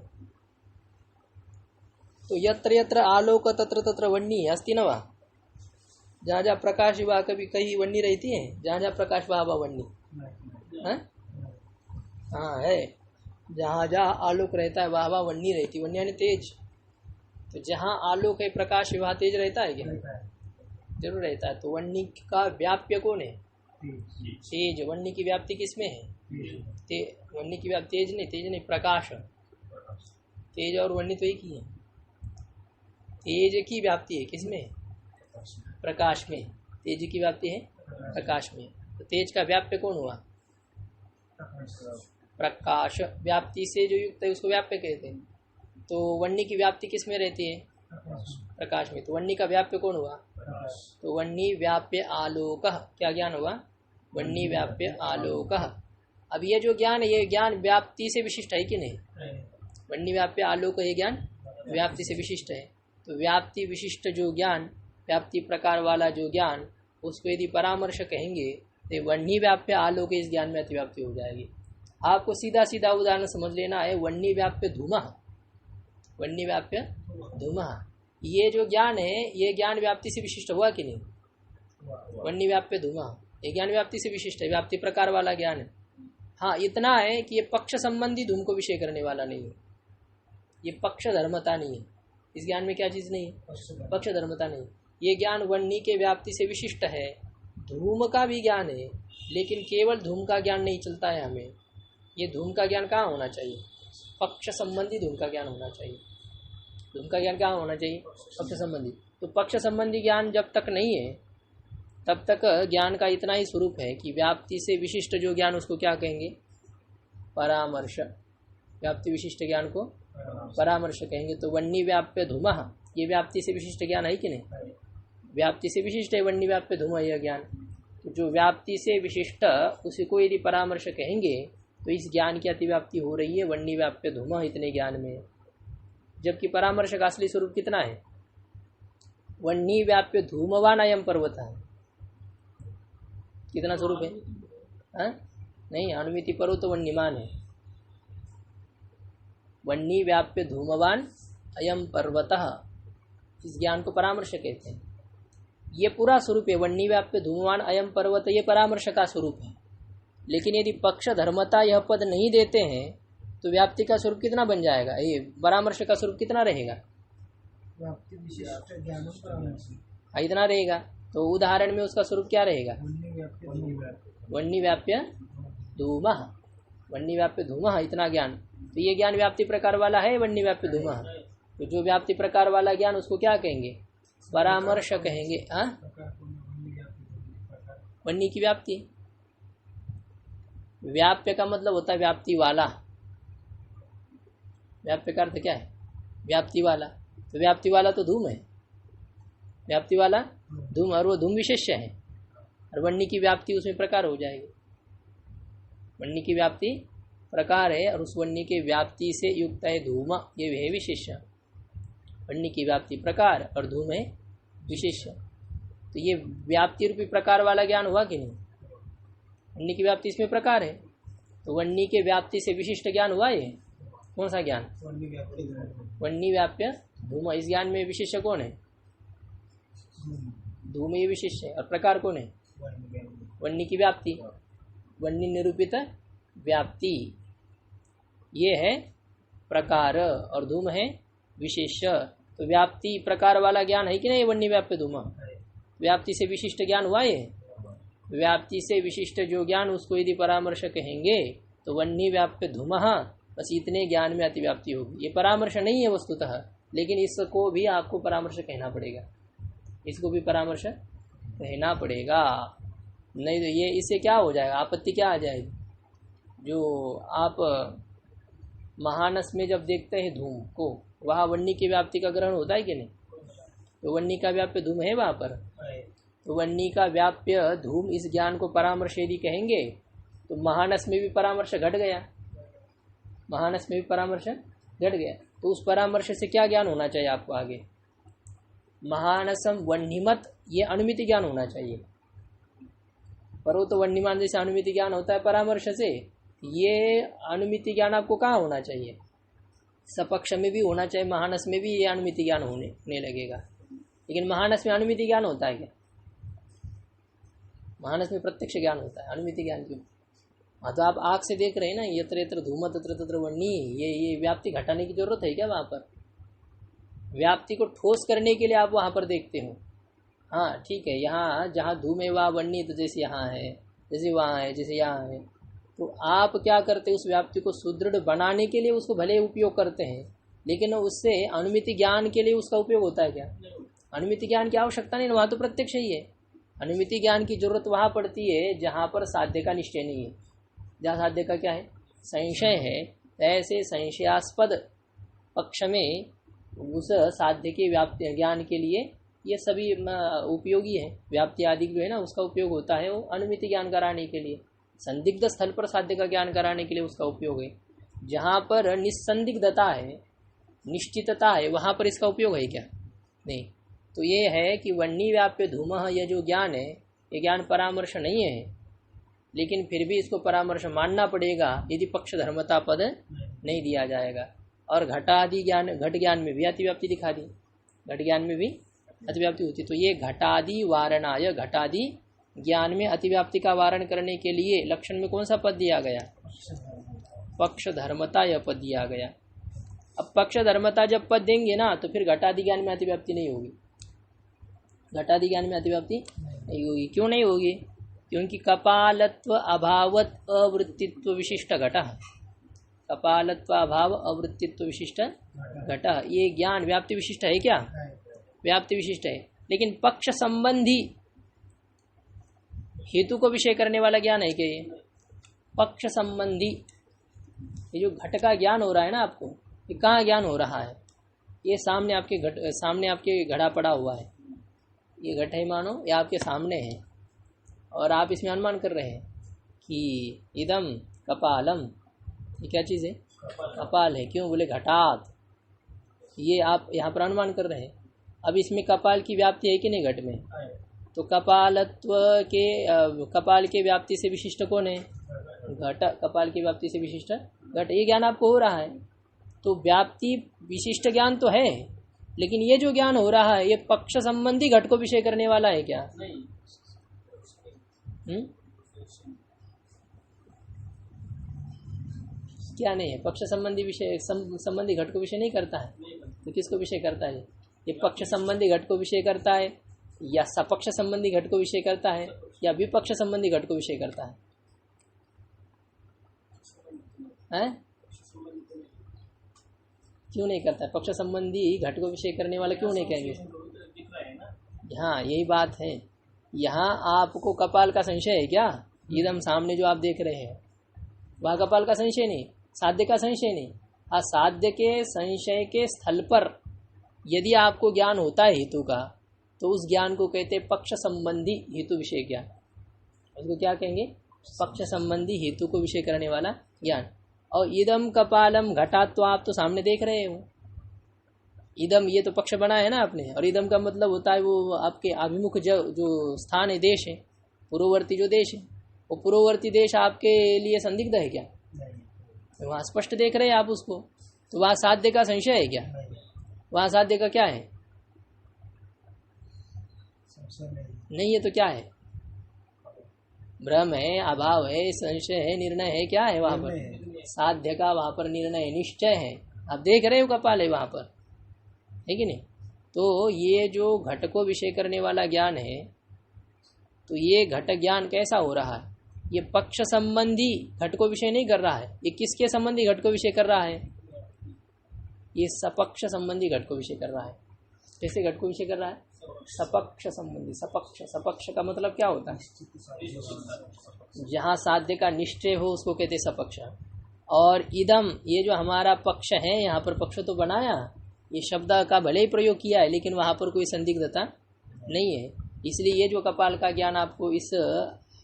S1: तो यत्र यत्र आलोक तत्र तत्र वह्नि अस्ति न वा? जहाँ जहाँ प्रकाश वहाँ कभी कहीं वह्नि रहती है? जहाँ जहाँ प्रकाश वहाँ वहाँ वह्नि हाँ है। जहाँ जहाँ आलोक रहता है वहाँ वहाँ वह्नि रहती है। वह्नि यानी तेज। तो जहाँ आलोक है प्रकाश वहाँ तेज रहता है क्या? जरूर रहता है। तो वह्नि का व्याप्य कौन है? तेज। वह्नि की व्याप्ति किसमें है? वह्नि की व्याप्ति तेज नहीं प्रकाश। तेज और वह्नि तो एक ही है। तेज की व्याप्ति है किसमें? प्रकाश में। तेज की व्याप्ति है प्रकाश में। तो तेज का व्याप्य कौन हुआ? प्रकाश। व्याप्ति से जो युक्त है उसको व्याप्य कहते हैं। तो वह्नि की व्याप्ति किसमें रहती है? प्रकाश में। तो वह्नि का व्याप्य कौन हुआ? तो वह्नि व्याप्य आलोक। क्या ज्ञान हुआ? वह्नि व्याप्य आलोक। अब ये जो ज्ञान है ये ज्ञान व्याप्ति से विशिष्ट है कि नहीं? वह्नि व्याप्य आलोक ये ज्ञान व्याप्ति से विशिष्ट है। तो व्याप्ति विशिष्ट जो ज्ञान, व्याप्ति प्रकार वाला जो ज्ञान, उसको यदि परामर्श कहेंगे तो वह्नि व्याप्य आलोक इस ज्ञान में अतिव्याप्ति हो जाएगी। आपको सीधा सीधा उदाहरण समझ लेना है। वह्नि व्याप्य धूमः। वह्नि व्याप्य धूमः ये जो ज्ञान है ये ज्ञान व्याप्ति से विशिष्ट हुआ कि नहीं? वह्नि व्याप्य धूमः ये ज्ञान व्याप्ति से विशिष्ट है, व्याप्ति प्रकार वाला ज्ञान है। हाँ इतना है कि ये पक्ष संबंधी धूम को विषय करने वाला नहीं है। ये पक्ष धर्मता नहीं है। इस ज्ञान में क्या चीज नहीं है? पक्ष धर्मता नहीं। ये ज्ञान वह्नि के व्याप्ति से विशिष्ट है। धूम का भी ज्ञान है लेकिन केवल धूम का ज्ञान नहीं चलता है हमें। ये धूम का ज्ञान कहाँ होना चाहिए? पक्ष संबंधी धूम का ज्ञान होना चाहिए। धूम का ज्ञान कहाँ होना चाहिए? पक्ष संबंधी। तो पक्ष संबंधी ज्ञान जब तक नहीं है तब तक ज्ञान का इतना ही स्वरूप है कि व्याप्ति से विशिष्ट जो ज्ञान उसको क्या कहेंगे? परामर्श। व्याप्ति विशिष्ट ज्ञान को परामर्श कहेंगे। तो वह्नि व्याप्य धूमः ये व्याप्ति से विशिष्ट ज्ञान है कि नहीं? व्याप्ति से विशिष्ट है वह्नि व्याप्य धूमः यह ज्ञान। तो जो व्याप्ति से विशिष्ट उसी को यदि परामर्श कहेंगे तो इस ज्ञान की अतिव्याप्ति हो रही है वह्नि व्याप्य धूमः इतने ज्ञान में। जबकि परामर्श का असली स्वरूप कितना है? वह्नि व्याप्य धूमवान अयम पर्वत है। कितना स्वरूप है? नहीं, अनुमिति पर्वत तो वह्निमान है। वह्नि व्याप्य धूमवान अयम पर्वतः इस ज्ञान को परामर्श कहते हैं। ये पूरा स्वरूप है वह्नि व्याप्य धूमवान अयम पर्वत, ये परामर्श का स्वरूप है। लेकिन यदि पक्ष धर्मता यह पद नहीं देते हैं तो व्याप्ति का स्वरूप कितना बन जाएगा? ये परामर्श का स्वरूप कितना रहेगा? इतना रहेगा। तो उदाहरण में उसका स्वरूप क्या रहेगा? वह्नि व्याप्य धूमः। वह्नि व्याप्य धूमः इतना ज्ञान। तो ये ज्ञान व्याप्ति प्रकार वाला है वह्नि व्याप्य धूमः। तो जो व्याप्ति प्रकार वाला ज्ञान उसको क्या कहेंगे? परामर्श कहेंगे। वह्नि की व्याप्ति। व्याप्य का मतलब होता है व्याप्ति वाला। व्याप्य का अर्थ क्या है? व्याप्ति वाला। तो व्याप्ति वाला तो धूम है। व्याप्ति वाला धूम, और वो धूम विशेष्य है। और वह्नि की व्याप्ति उसमें प्रकार हो जाएगी। वह्नि की व्याप्ति प्रकार है और उस वह्नि के व्याप्ति से युक्त है धूम, ये है विशेष्य। वह्नि की व्याप्ति प्रकार और धूम है विशेष्य। तो ये व्याप्ति रूपी प्रकार वाला ज्ञान हुआ कि नहीं? वह्नि की व्याप्ति इसमें प्रकार है। तो वह्नि के व्याप्ति से विशिष्ट ज्ञान हुआ। ये कौन सा ज्ञान? वह्नि व्याप्य धूम। इस ज्ञान में विशेष्य कौन है? धूम ये विशेष्य है। और प्रकार कौन है? वह्नि की व्याप्ति। वह्नि निरूपित व्याप्ति ये है प्रकार और धूम है विशेष्य। तो व्याप्ति प्रकार वाला ज्ञान है कि नहीं वह्नि व्याप्य धूम? व्याप्ति से विशिष्ट ज्ञान हुआ। ये व्याप्ति से विशिष्ट जो ज्ञान उसको यदि परामर्श कहेंगे तो वह्नि व्याप्य धूमः, बस इतने ज्ञान में अतिव्याप्ति होगी। ये परामर्श नहीं है वस्तुतः, लेकिन इसको भी आपको परामर्श कहना पड़ेगा। इसको भी परामर्श कहना पड़ेगा, नहीं तो ये इससे क्या हो जाएगा? आपत्ति क्या आ जाएगी? जो आप महानस में जब देखते हैं धूम को, वहाँ वह्नि की व्याप्ति का ग्रहण होता है कि नहीं? तो वह्नि का व्याप्य धूम है वहाँ पर। तो वह्नि का व्याप्य धूम इस ज्ञान को परामर्श यदि कहेंगे तो महानस में भी परामर्श घट गया। महानस में भी परामर्श घट गया। तो उस परामर्श से क्या ज्ञान होना चाहिए आपको आगे? महानसम वह्निमत, ये अनुमिति ज्ञान होना चाहिए। पर वो तो वन्यमान जैसे अनुमिति ज्ञान होता है परामर्श से, ये अनुमिति ज्ञान आपको कहाँ होना चाहिए? सपक्ष में भी होना चाहिए, महानस में भी ये अनुमिति ज्ञान होने लगेगा। लेकिन महानस में अनुमिति ज्ञान होता है क्या? महानस में प्रत्यक्ष ज्ञान होता है, अनुमिति ज्ञान क्यों? हाँ, तो आप आँख से देख रहे हैं ना, यत्र यत्र धूम तत्र तत्र वन्नी, ये व्याप्ति घटाने की जरूरत है क्या? वहाँ पर व्याप्ति को ठोस करने के लिए आप वहाँ पर देखते हो। हाँ ठीक है, यहाँ जहाँ धूम है वहाँ वन्नी, तो जैसे यहाँ है, जैसे वहाँ है, जैसे यहाँ है, तो आप क्या करते हैं? उस व्याप्ति को सुदृढ़ बनाने के लिए उसको भले उपयोग करते हैं, लेकिन उससे अनुमिति ज्ञान के लिए उसका उपयोग होता है क्या? अनुमिति ज्ञान की आवश्यकता नहीं, वहाँ तो प्रत्यक्ष ही है। अनुमिति ज्ञान की जरूरत वहाँ पड़ती है जहाँ पर साध्य का निश्चय नहीं है, जहाँ साध्य का क्या है? संशय है। ऐसे संशयास्पद पक्ष में उस साध्य के व्याप्ति ज्ञान के लिए ये सभी उपयोगी है। व्याप्ति आदि जो है ना, उसका उपयोग होता है वो अनुमिति ज्ञान कराने के लिए। संदिग्ध स्थल पर साध्य का ज्ञान कराने के लिए उसका उपयोग है। जहाँ पर निस्संदिग्धता है, निश्चितता है, वहाँ पर इसका उपयोग है क्या? नहीं। तो ये है कि वन्नी व्याप्य धूमः, यह जो ज्ञान है, ये ज्ञान परामर्श नहीं है, लेकिन फिर भी इसको परामर्श मानना पड़ेगा यदि पक्ष धर्मता पद नहीं दिया जाएगा। और घटादि ज्ञान, घट ज्ञान में भी अतिव्याप्ति दिखा दी, घट ज्ञान में भी अतिव्याप्ति होती। तो ये घटादि वारणाय, घटादि ज्ञान में अतिव्याप्ति का वारण करने के लिए लक्षण में कौन सा पद दिया गया? पक्ष धर्मता यह पद दिया गया। अब पक्ष धर्मता जब पद देंगे ना, तो फिर घटादि ज्ञान में अतिव्याप्ति नहीं होगी। घटादि ज्ञान में अतिव्याप्ति नहीं होगी। क्यों नहीं होगी? क्योंकि कपालत्व अभावत अवृत्तित्व विशिष्ट घट, कपालत्व अभाव अवृत्तित्व विशिष्ट घट, ये ज्ञान व्याप्ति विशिष्ट है क्या? व्याप्ति विशिष्ट है। लेकिन पक्ष संबंधी हेतु को विषय करने वाला ज्ञान है क्या? ये पक्ष संबंधी, ये जो घट का ज्ञान हो रहा है ना आपको, ये कहाँ ज्ञान हो रहा है? ये सामने आपके घट, सामने आपके घड़ा पड़ा हुआ है, ये घट है मानो, ये आपके सामने है, और आप इसमें अनुमान कर रहे हैं कि इदम कपालम, ये क्या चीज़ है? कपाल है। क्यों? बोले घटात, ये आप यहाँ पर अनुमान कर रहे हैं। अब इसमें कपाल की व्याप्ति है कि नहीं घट में? तो कपालत्व के, कपाल के व्याप्ति से विशिष्ट कौन है? घट। कपाल की व्याप्ति से विशिष्ट घट, ये ज्ञान आपको हो रहा है। तो व्याप्ति विशिष्ट ज्ञान तो है, लेकिन ये जो ज्ञान हो रहा है ये पक्ष संबंधी घट को विषय करने वाला है क्या? क्या नहीं है? पक्ष संबंधी विषय संबंधी घट को विषय नहीं करता है, तो किसको विषय करता है? ये पक्ष संबंधी घट को विषय करता है, या सपक्ष संबंधी घट को विषय करता है, या विपक्ष संबंधी घट को विषय करता है? हैं? क्यों नहीं करता है? पक्ष संबंधी घट को विषय करने वाला क्यों नहीं कहेंगे? हाँ, यही बात है। यहाँ आपको कपाल का संशय है क्या? एकदम सामने जो आप देख रहे हैं वह कपाल का संशय नहीं, साध्य का संशय नहीं। हाँ, साध्य के संशय के स्थल पर यदि आपको ज्ञान होता है हेतु का, तो उस ज्ञान को कहते हैं पक्ष संबंधी हेतु विषय ज्ञान। उसको क्या कहेंगे? पक्ष संबंधी हेतु को विषय करने वाला ज्ञान। और इदम कपालम घटात, तो आप तो सामने देख रहे हो, इदम ये तो पक्ष बना है ना आपने, और इदम का मतलब होता है वो आपके अभिमुख जो स्थान है, देश है, पूर्ववर्ती जो देश है, वो पूर्ववर्ती देश आपके लिए संदिग्ध है क्या? नहीं। वहाँ स्पष्ट देख रहे हैं आप उसको, तो वहाँ साध्य का संशय है क्या? वहाँ साध्य का क्या है? नहीं है तो क्या है? भ्रम है, अभाव है, संशय है, निर्णय है, क्या है वहाँ पर? साध्य का वहाँ पर निर्णय, निश्चय है। आप देख रहे हो कपाल है वहाँ पर, है कि नहीं? तो ये जो घट को विषय करने वाला ज्ञान है, तो ये घट ज्ञान कैसा हो रहा है? ये पक्ष संबंधी घट को विषय नहीं कर रहा है। ये किसके संबंधी घट को विषय कर रहा है? ये सपक्ष संबंधी घट को विषय कर रहा है। कैसे घट को विषय कर रहा है? सपक्ष संबंधी। सपक्ष, सपक्ष का मतलब क्या होता है? जहाँ साध्य का निश्चय हो उसको कहते सपक्ष। और इदम, ये जो हमारा पक्ष है, यहाँ पर पक्ष तो बनाया, ये शब्द का भले ही प्रयोग किया है, लेकिन वहाँ पर कोई संदिग्धता नहीं है। इसलिए ये जो कपाल का ज्ञान आपको इस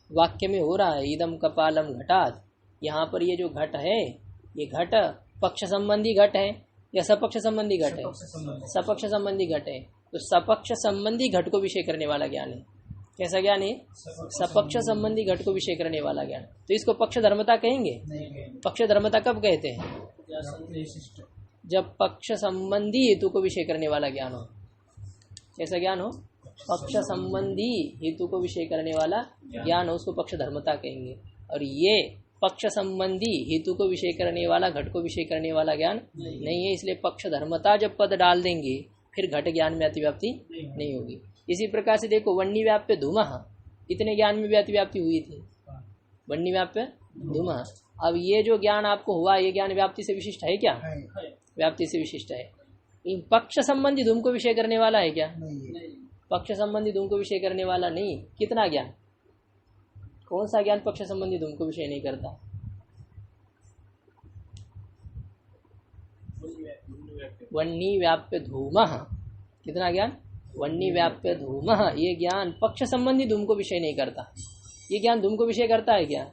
S1: वाक्य में हो रहा है, इदम कपालम घटात, यहाँ पर ये जो घट है, ये घट पक्ष संबंधी घट है या सपक्ष संबंधी घट है? सपक्ष संबंधी घट है। तो सपक्ष संबंधी घट को विषय करने वाला ज्ञान है। कैसा ज्ञान है? सपक्ष संबंधी घट को विषय करने वाला ज्ञान। तो इसको पक्ष धर्मता कहेंगे? पक्ष धर्मता कब कहते हैं? जब पक्ष संबंधी हेतु को विषय करने वाला ज्ञान हो। कैसा ज्ञान हो? पक्ष संबंधी हेतु को विषय करने वाला ज्ञान हो, उसको पक्ष धर्मता कहेंगे। और ये पक्ष संबंधी हेतु को विषय करने वाला, घट को विषय करने वाला ज्ञान नहीं है, इसलिए पक्ष धर्मता जब पद डाल देंगे फिर घट ज्ञान में अतिव्याप्ति नहीं होगी। इसी प्रकार से देखो, वन्नी व्याप्य धूमः, इतने ज्ञान में भी अतिव्याप्ति हुई थी। वन्नी व्याप्य धूमः, अब ये जो ज्ञान आपको हुआ, ये ज्ञान व्याप्ति से विशिष्ट है क्या? व्याप्ति से विशिष्ट है। इन पक्ष संबंधी धूम को विषय करने वाला है क्या? पक्ष संबंधी धूम को विषय करने वाला नहीं। कितना ज्ञान? कौन सा ज्ञान पक्ष संबंधी धूम को विषय नहीं करता? वन्नी व्याप्य धूमः, कितना ज्ञान? वन्नी व्याप्य धूमः, ये ज्ञान पक्ष संबंधी धूम को विषय नहीं करता। ये ज्ञान धूम को विषय करता है क्या?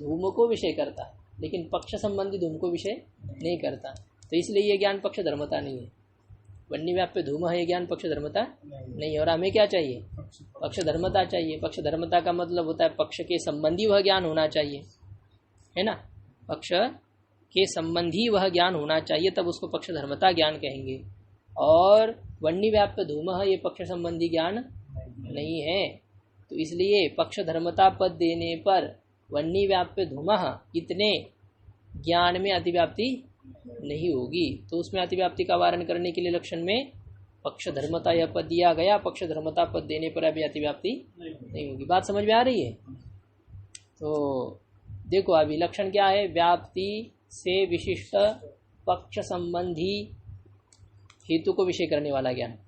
S1: धूम को विषय करता, लेकिन पक्ष संबंधी धूम को विषय नहीं करता। तो इसलिए ये ज्ञान पक्ष धर्मता नहीं है। वन्नी व्याप्य धूम है, ये ज्ञान पक्ष धर्मता नहीं। और हमें क्या चाहिए? पक्ष धर्मता चाहिए। पक्ष धर्मता का मतलब होता है पक्ष के संबंधी वह ज्ञान होना चाहिए, है ना? पक्ष के संबंधी वह ज्ञान होना चाहिए, तब उसको पक्ष धर्मता ज्ञान कहेंगे। और वन्नी व्याप्य धूम है, ये पक्ष संबंधी ज्ञान नहीं है। तो इसलिए पक्ष धर्मता पद देने पर वन्नी व्याप्य धूमः इतने ज्ञान में अतिव्याप्ति नहीं होगी। तो उसमें अतिव्याप्ति का वारण करने के लिए लक्षण में पक्ष धर्मता यह पद दिया गया। पक्ष धर्मता पद देने पर अभी अतिव्याप्ति नहीं होगी। बात समझ में आ रही है? तो देखो अभी लक्षण क्या है? व्याप्ति से विशिष्ट पक्ष संबंधी हेतु को विषय करने वाला ज्ञान।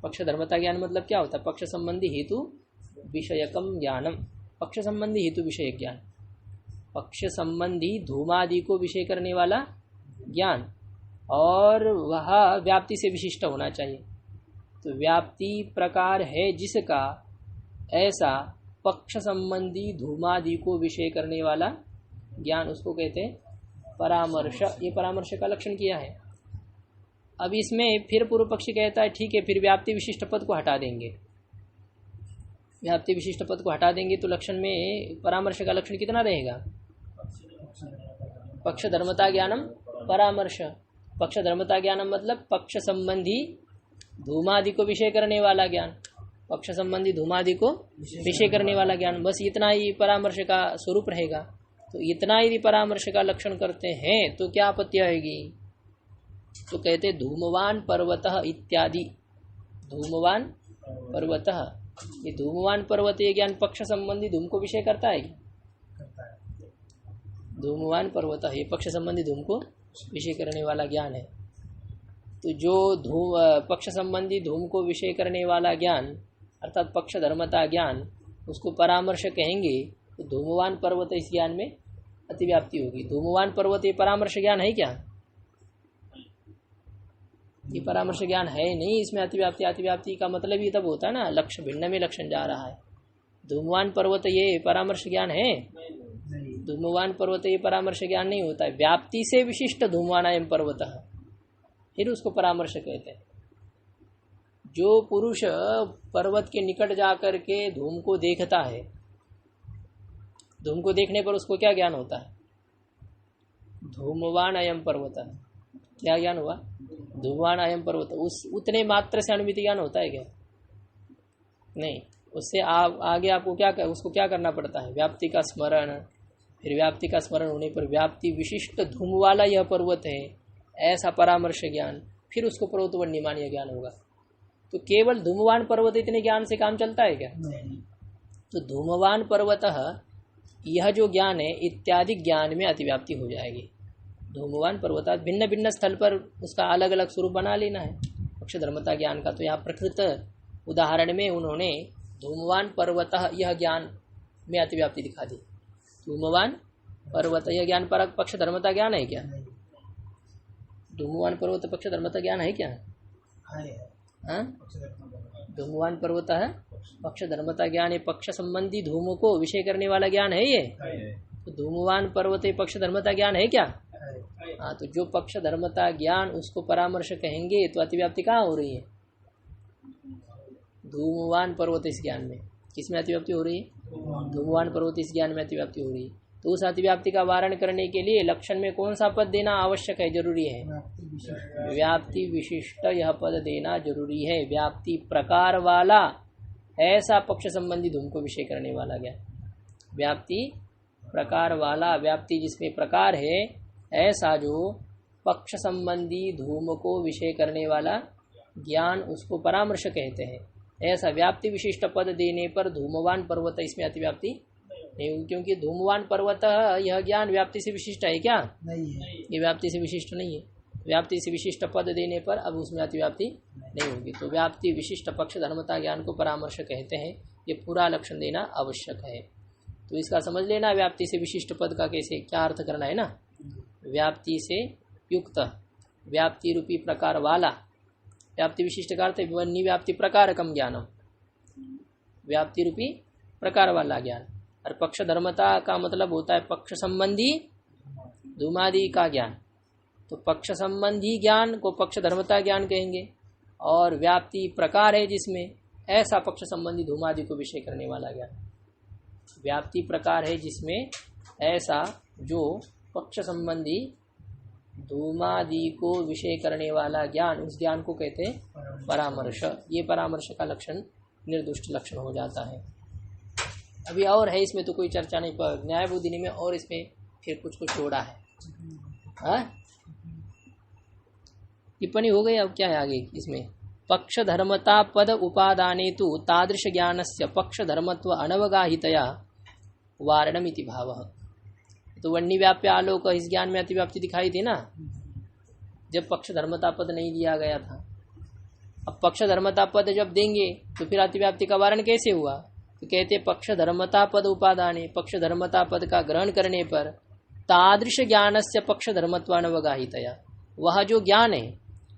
S1: पक्ष धर्मता ज्ञान मतलब क्या होता है? पक्ष संबंधी हेतु विषयकम ज्ञानम, पक्ष संबंधी हेतु विषय ज्ञान। पक्ष संबंधी धूमादि को विषय करने वाला ज्ञान, और वह व्याप्ति से विशिष्ट होना चाहिए। तो व्याप्ति प्रकार है जिसका, ऐसा पक्ष संबंधी धूमादि को विषय करने वाला ज्ञान, उसको कहते हैं परामर्श। ये परामर्श का लक्षण किया है। अब इसमें फिर पूर्व पक्षी कहता है ठीक है, फिर व्याप्ति विशिष्ट पद को हटा देंगे। व्याप्ति विशिष्ट पद को हटा देंगे तो लक्षण में परामर्श का लक्षण कितना रहेगा? पक्ष धर्मता ज्ञानम परामर्श। पक्ष धर्मता ज्ञानम मतलब पक्ष संबंधी धूमादि को विषय करने वाला ज्ञान। पक्ष संबंधी धूमादि को विषय करने वाला ज्ञान, बस इतना ही परामर्श का स्वरूप रहेगा। तो इतना ही परामर्श का लक्षण करते हैं तो क्या आपत्ति आएगी? तो कहते धूमवान पर्वतः इत्यादि। धूमवान पर्वतः, ये धूमवान पर्वत ये ज्ञान पक्ष संबंधी धूम को विषय करता है? धूमवान पर्वतः ये पक्ष संबंधी धूम को विषय करने वाला ज्ञान है। तो जो धूम पक्ष संबंधी धूम को विषय करने वाला ज्ञान अर्थात पक्ष धर्मता ज्ञान, उसको परामर्श कहेंगे। तो धूमवान पर्वत इस ज्ञान में अतिव्याप्ति होगी। धूमवान पर्वत ये परामर्श ज्ञान है क्या? ये परामर्श ज्ञान है नहीं, इसमें अतिव्याप्ति। अतिव्याप्ति का मतलब ही तब होता है ना, लक्ष्य भिन्न में लक्षण जा रहा है। धूमवान पर्वत ये परामर्श ज्ञान है? धूमवान पर्वत ये परामर्श ज्ञान नहीं होता है। व्याप्ति से विशिष्ट धूमवानायम पर्वतः, फिर उसको परामर्श कहते हैं। जो पुरुष पर्वत के निकट जाकर के धूम को देखता है, धूम को देखने पर उसको क्या ज्ञान होता है? धूमवान अयम पर्वतः। क्या ज्ञान हुआ? धूमवान अयम पर्वत। उस उतने मात्र से अनुमिति ज्ञान होता है क्या? नहीं, उससे आगे आपको क्या उसको क्या करना पड़ता है? व्याप्ति का स्मरण। फिर व्याप्ति का स्मरण होने पर व्याप्ति विशिष्ट धूम वाला यह पर्वत है, ऐसा परामर्श ज्ञान, फिर उसको पर्वतवन्य मान्य ज्ञान होगा। तो केवल धूमवान पर्वत इतने ज्ञान से काम चलता है क्या? तो धूमवान पर्वतः यह जो ज्ञान है इत्यादि ज्ञान में अतिव्याप्ति हो जाएगी। धूमवान पर्वतात् भिन्न भिन्न स्थल पर उसका अलग अलग स्वरूप बना लेना है पक्ष धर्मता ज्ञान का। तो यहाँ प्रकृत उदाहरण में उन्होंने धूमवान पर्वतः यह ज्ञान में अतिव्याप्ति दिखा दी। धूमवान पर्वत यह ज्ञान पर पक्ष धर्मता ज्ञान है क्या? धूमवान पर्वत पक्ष धर्मता ज्ञान है क्या? हाँ, धूमवान पर्वत है पक्ष धर्मता ज्ञान है। पक्ष संबंधी धूम को विषय करने वाला ज्ञान है ये। तो धूमवान पर्वत पक्ष धर्मता ज्ञान है क्या? हाँ, तो जो पक्ष धर्मता ज्ञान उसको परामर्श कहेंगे। तो अतिव्याप्ति कहाँ हो रही है? धूमवान पर्वत इस ज्ञान में। किसमें अतिव्याप्ति हो रही है? धूमवान पर्वत इस ज्ञान में अतिव्याप्ति हो रही है। तो उस अतिव्याप्ति का वारण करने के लिए लक्षण में कौन सा पद देना आवश्यक है, जरूरी है? व्याप्ति विशिष्ट यह पद देना जरूरी है। व्याप्ति प्रकार वाला ऐसा पक्ष संबंधी धूम को विषय करने वाला ज्ञान, व्याप्ति प्रकार वाला, व्याप्ति जिसमें प्रकार है ऐसा जो पक्ष संबंधी धूम को विषय करने वाला ज्ञान, उसको परामर्श कहते हैं। ऐसा व्याप्ति विशिष्ट पद देने पर धूमवान पर्वत इसमें अतिव्याप्ति नहीं, क्योंकि धूमवान पर्वत यह ज्ञान व्याप्ति से विशिष्ट है क्या? नहीं है, ये व्याप्ति से विशिष्ट नहीं है। व्याप्ति से विशिष्ट पद देने पर अब उसमें अतिव्याप्ति नहीं होगी। तो व्याप्ति विशिष्ट पक्ष धर्मता ज्ञान को परामर्श कहते हैं। ये पूरा लक्षण देना आवश्यक है। तो इसका समझ लेना, व्याप्ति से विशिष्ट पद का कैसे क्या अर्थ करना है ना। व्याप्ति से युक्त, व्याप्ति रूपी प्रकार वाला, व्याप्ति विशिष्ट का अर्थ व्याप्ति प्रकारकम ज्ञानम, व्याप्ति रूपी प्रकार वाला ज्ञान। और पक्ष धर्मता का मतलब होता है पक्ष संबंधी धूमादि का ज्ञान। तो पक्ष संबंधी ज्ञान को पक्ष धर्मता ज्ञान कहेंगे। और व्याप्ति प्रकार है जिसमें ऐसा पक्ष संबंधी धूमादि को विषय करने वाला ज्ञान, व्याप्ति प्रकार है जिसमें ऐसा जो पक्ष संबंधी धूमादि को विषय करने वाला ज्ञान, उस ज्ञान को कहते हैं परामर्श। ये परामर्श का लक्षण निर्दुष्ट लक्षण हो जाता है। अभी और है इसमें तो कोई चर्चा नहीं, पर न्याय बुद्धि में और इसमें फिर कुछ जोड़ा है। टिप्पणी हो गई। अब क्या है आगे इसमें? पक्ष धर्मता पद उपादाने तु तादृश ज्ञानस्य पक्ष धर्मत्व अनवगाहितया वारणमिति भावः। तो वन्नी व्याप्य आलोक इस ज्ञान में अतिव्याप्ति दिखाई थी ना, जब पक्ष धर्मता पद नहीं दिया गया था। अब पक्ष धर्मता पद जब देंगे तो फिर अतिव्याप्ति का वारण कैसे हुआ? तो कहते पक्ष धर्मता पद उपादाने, पक्ष धर्मता पद का ग्रहण करने पर तादृश ज्ञानस्य पक्ष धर्मत्वानवगाहितया, वह जो ज्ञान है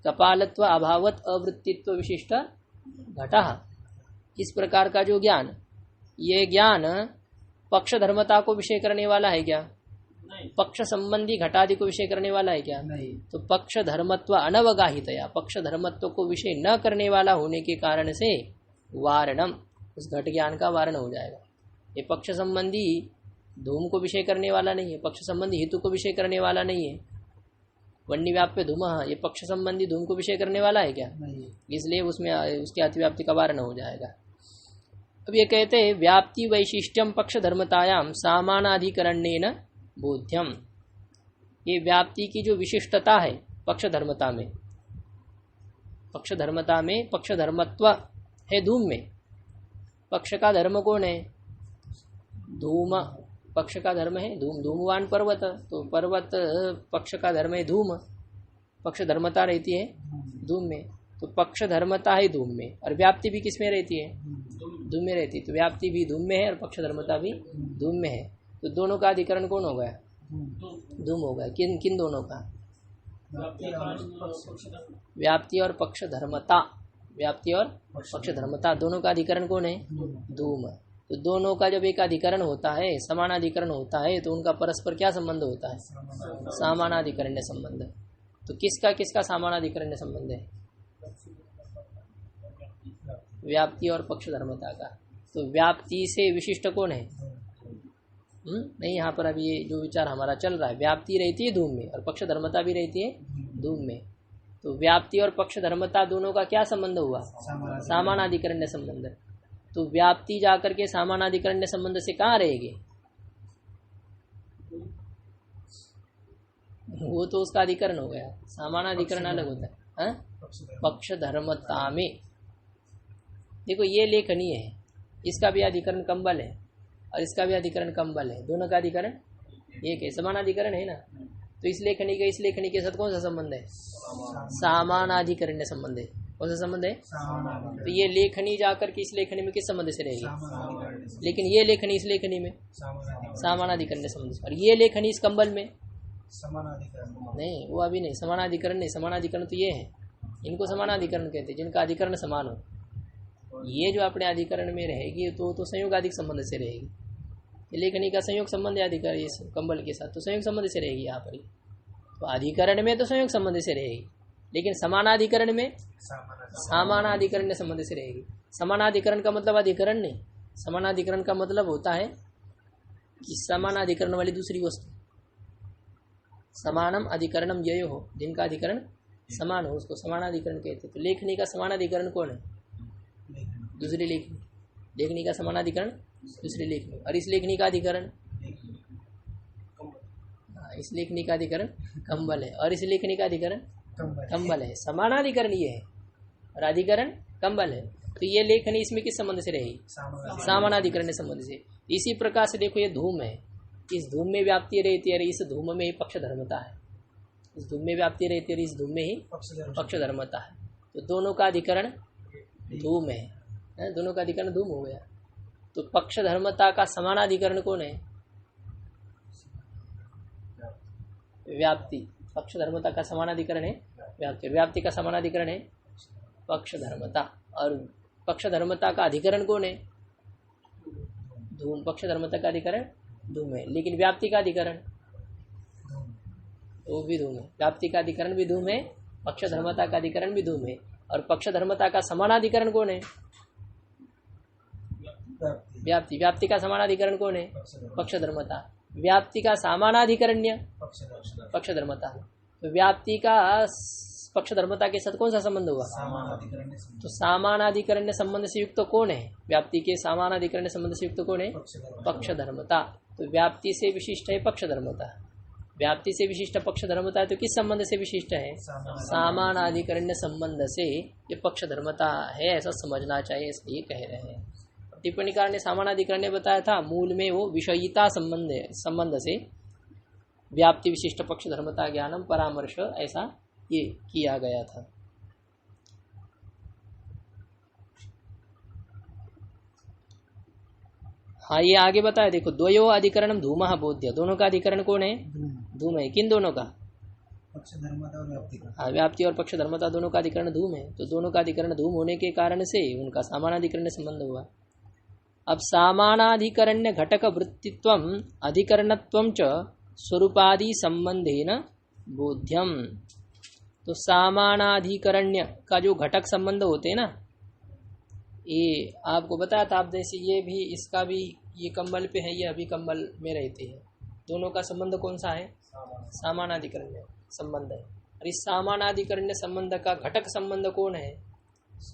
S1: कपालत्व अभावत अवृत्तित्व विशिष्ट घटः, इस प्रकार का जो ज्ञान, ये ज्ञान पक्ष धर्मता को विषय करने वाला है क्या? पक्ष संबंधी घटादि को विषय करने वाला है क्या? नहीं। तो पक्ष धर्मत्व अनवगाहितया, पक्ष धर्मत्व को विषय न करने वाला होने के कारण से वारणम, उस घट ज्ञान का वारण हो जाएगा। ये पक्ष संबंधी धूम को विषय करने वाला नहीं है, पक्ष संबंधी हेतु को विषय करने वाला नहीं है। वन्नी व्याप्य धूम, ये पक्ष संबंधी धूम को विषय करने वाला है क्या? नहीं। इसलिए उसमें उसकी अतिव्याप्ति का वारण हो जाएगा। अब ये कहते हैं व्याप्ति वैशिष्ट्यम पक्ष धर्मतायाम सामानाधिकरणेन बोध्यम। ये व्याप्ति की जो विशिष्टता है पक्ष धर्मता में, पक्ष धर्मता में पक्ष धर्मत्व है धूम में। पक्ष का धर्म कौन है? धूम, पक्ष का धर्म है धूम, धूमवान पर्वत। तो पर्वत पक्ष का धर्म है धूम, पक्ष धर्मता रहती है धूम में। तो पक्ष धर्मता है धूम में, और व्याप्ति भी किस में रहती है? धूम में रहती है। तो व्याप्ति भी धूम में है और पक्ष धर्मता भी धूम में है। तो दोनों का अधिकरण कौन हो गया? धूम हो गया। किन किन दोनों का? व्याप्ति और पक्ष धर्मता, व्याप्ति और पक्ष धर्मता दोनों का अधिकरण कौन है? धूम। तो दोनों का जब एक अधिकरण होता है, समानाधिकरण होता है, तो उनका परस्पर क्या संबंध होता है? समानाधिकरण्य संबंध। तो किसका किसका समानाधिकरण्य संबंध है? व्याप्ति और पक्ष धर्मता का। तो व्याप्ति से विशिष्ट कौन है? नहीं, यहाँ पर अभी ये जो विचार हमारा चल रहा है, व्याप्ति रहती है धूम में और पक्ष धर्मता भी रहती है धूम में। तो व्याप्ति और पक्ष धर्मता दोनों का क्या संबंध हुआ? सामानाधिकरण्य संबंध। तो व्याप्ति जाकर के सामानाधिकरण्य संबंध से कहाँ रहेगी? वो तो उसका अधिकरण हो गया। सामानाधिकरण अलग होता है पक्ष धर्मता में। देखो ये लेखनीय है, इसका भी अधिकरण कंबल है और इसका भी अधिकरण कंबल है, दोनों का अधिकरण एक है, समानाधिकरण है ना। तो इस लेखनी का इस लेखनी के साथ कौन सा संबंध है? सामानाधिकरण्य संबंध है। कौन सा संबंध है? तो ये लेखनी जाकर के इस लेखनी में किस संबंध से रहेगी? लेकिन ये लेखनी इस लेखनी में सामानाधिकरण्य संबंध से, और ये लेखनी इस कंबल में समानाधिकरण नहीं, वो अभी नहीं, समानाधिकरण नहीं। समानाधिकरण तो ये है, इनको समानाधिकरण कहते हैं जिनका अधिकरण समान हो। ये जो अपने अधिकरण में रहेगी तो संयोग अधिक संबंध से रहेगी। लेखनी का संयोग संबंध है अधिकरण इस कंबल के साथ, तो संयोग संबंध से रहेगी यहाँ पर। तो अधिकरण में तो संयोग संबंध से रहेगी, लेकिन समानाधिकरण में सामानाधिकरण संबंध से रहेगी। समानाधिकरण का मतलब अधिकरण नहीं, समानाधिकरण का मतलब होता है कि समानाधिकरण वाली दूसरी वस्तु, समानम अधिकरणम ययो हो, जिनका अधिकरण समान हो उसको समानाधिकरण कहते हैं। तो लेखनी का समानाधिकरण कौन है? दूसरी लेखनी। लेखनी का समानाधिकरण दूसरी लेखनी, और इस लेखनी का अधिकरण, इस लेखनी का अधिकरण कंबल है, और इस लेखनी का अधिकरण कंबल है। समानाधिकरण ये है और अधिकरण कंबल है। तो ये लेखनी इसमें किस संबंध से रहेगी? समानाधिकरण संबंध से। इसी प्रकार से देखो ये धूम है, इस धूम में व्याप्ति रहती है और इस धूम में ही पक्ष धर्मता है। इस धूम में व्याप्ति रहती है और इस धूम में ही पक्ष धर्मता है। तो दोनों का अधिकरण धूम है, दोनों का अधिकरण धूम हो गया। तो पक्ष धर्मता का समानाधिकरण कौन है? व्याप्ति। पक्ष धर्मता का समानाधिकरण है व्याप्ति। व्याप्ति का समानाधिकरण है पक्ष धर्मता, और पक्ष धर्मता का अधिकरण कौन है? धूम। पक्ष धर्मता का अधिकरण धूम है, लेकिन व्याप्ति का अधिकरण वो भी धूम है। व्याप्ति का अधिकरण भी धूम है, पक्ष धर्मता का अधिकरण भी धूम है। और पक्ष धर्मता का समानाधिकरण कौन है? व्याप्ति। व्याप्ति का समानाधिकरण कौन है? पक्ष धर्मता। व्याप्ति का सामानाधिकरण्य पक्ष धर्मता। तो व्याप्ति का पक्ष धर्मता के साथ कौन सा संबंध हुआ? तो सामानाधिकरण्य संबंध से युक्त कौन है? व्याप्ति के सामानाधिकरण्य संबंध से युक्त कौन है? पक्ष धर्मता। तो व्याप्ति से विशिष्ट है पक्ष धर्मता। व्याप्ति से विशिष्ट पक्ष धर्मता है, तो किस संबंध से विशिष्ट है? सामानाधिकरण्य संबंध से ये पक्ष धर्मता है, ऐसा समझना चाहिए, इसलिए कह रहे हैं। टिप्पणीकार ने सामानाधिकरण ने बताया था मूल में वो विषयिता संबंध से व्याप्ति विशिष्ट पक्ष धर्मता ज्ञानम परामर्श, ऐसा ये किया गया था। हाँ, ये आगे बताया देखो, द्वयो अधिकरणम धूमः बोध्य। दोनों का अधिकरण कौन है? धूम है। किन दोनों का?
S2: पक्ष धर्मता और व्याप्ति का।
S1: हाँ, व्याप्ति और पक्ष धर्मता दोनों का अधिकरण धूम है। तो दोनों का अधिकरण धूम होने के कारण से उनका सामानाधिकरण संबंध हुआ। अब सामानाधिकरण्य घटक वृत्तित्वम अधिकरणत्वम च स्वरूपादि संबंधेन बोध्यम। तो सामानाधिकरण्य का जो घटक संबंध होते हैं ना, ये आपको बताया था आप जैसे, ये भी इसका भी ये कंबल पे है, ये अभी कंबल में रहते हैं। दोनों का संबंध कौन सा है? सामानाधिकरण्य संबंध है। और इस सामानाधिकरण्य संबंध का घटक संबंध कौन है?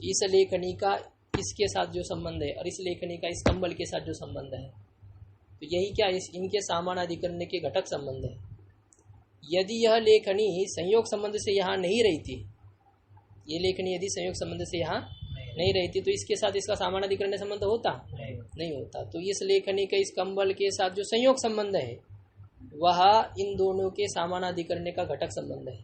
S1: इस लेखनी का इसके साथ जो संबंध है और इस लेखनी का इस कंबल के साथ जो संबंध है, तो यही क्या इनके सामानाधिकरण के घटक संबंध है। यदि यह लेखनी संयोग संबंध से यहाँ नहीं रहती, ये लेखनी यदि संयोग संबंध से यहाँ नहीं रहती, तो इसके साथ इसका सामानाधिकरण संबंध होता? नहीं होता। तो इस लेखनी के इस कंबल के साथ जो संयोग संबंध है वह इन दोनों के सामानाधिकरण का घटक संबंध है।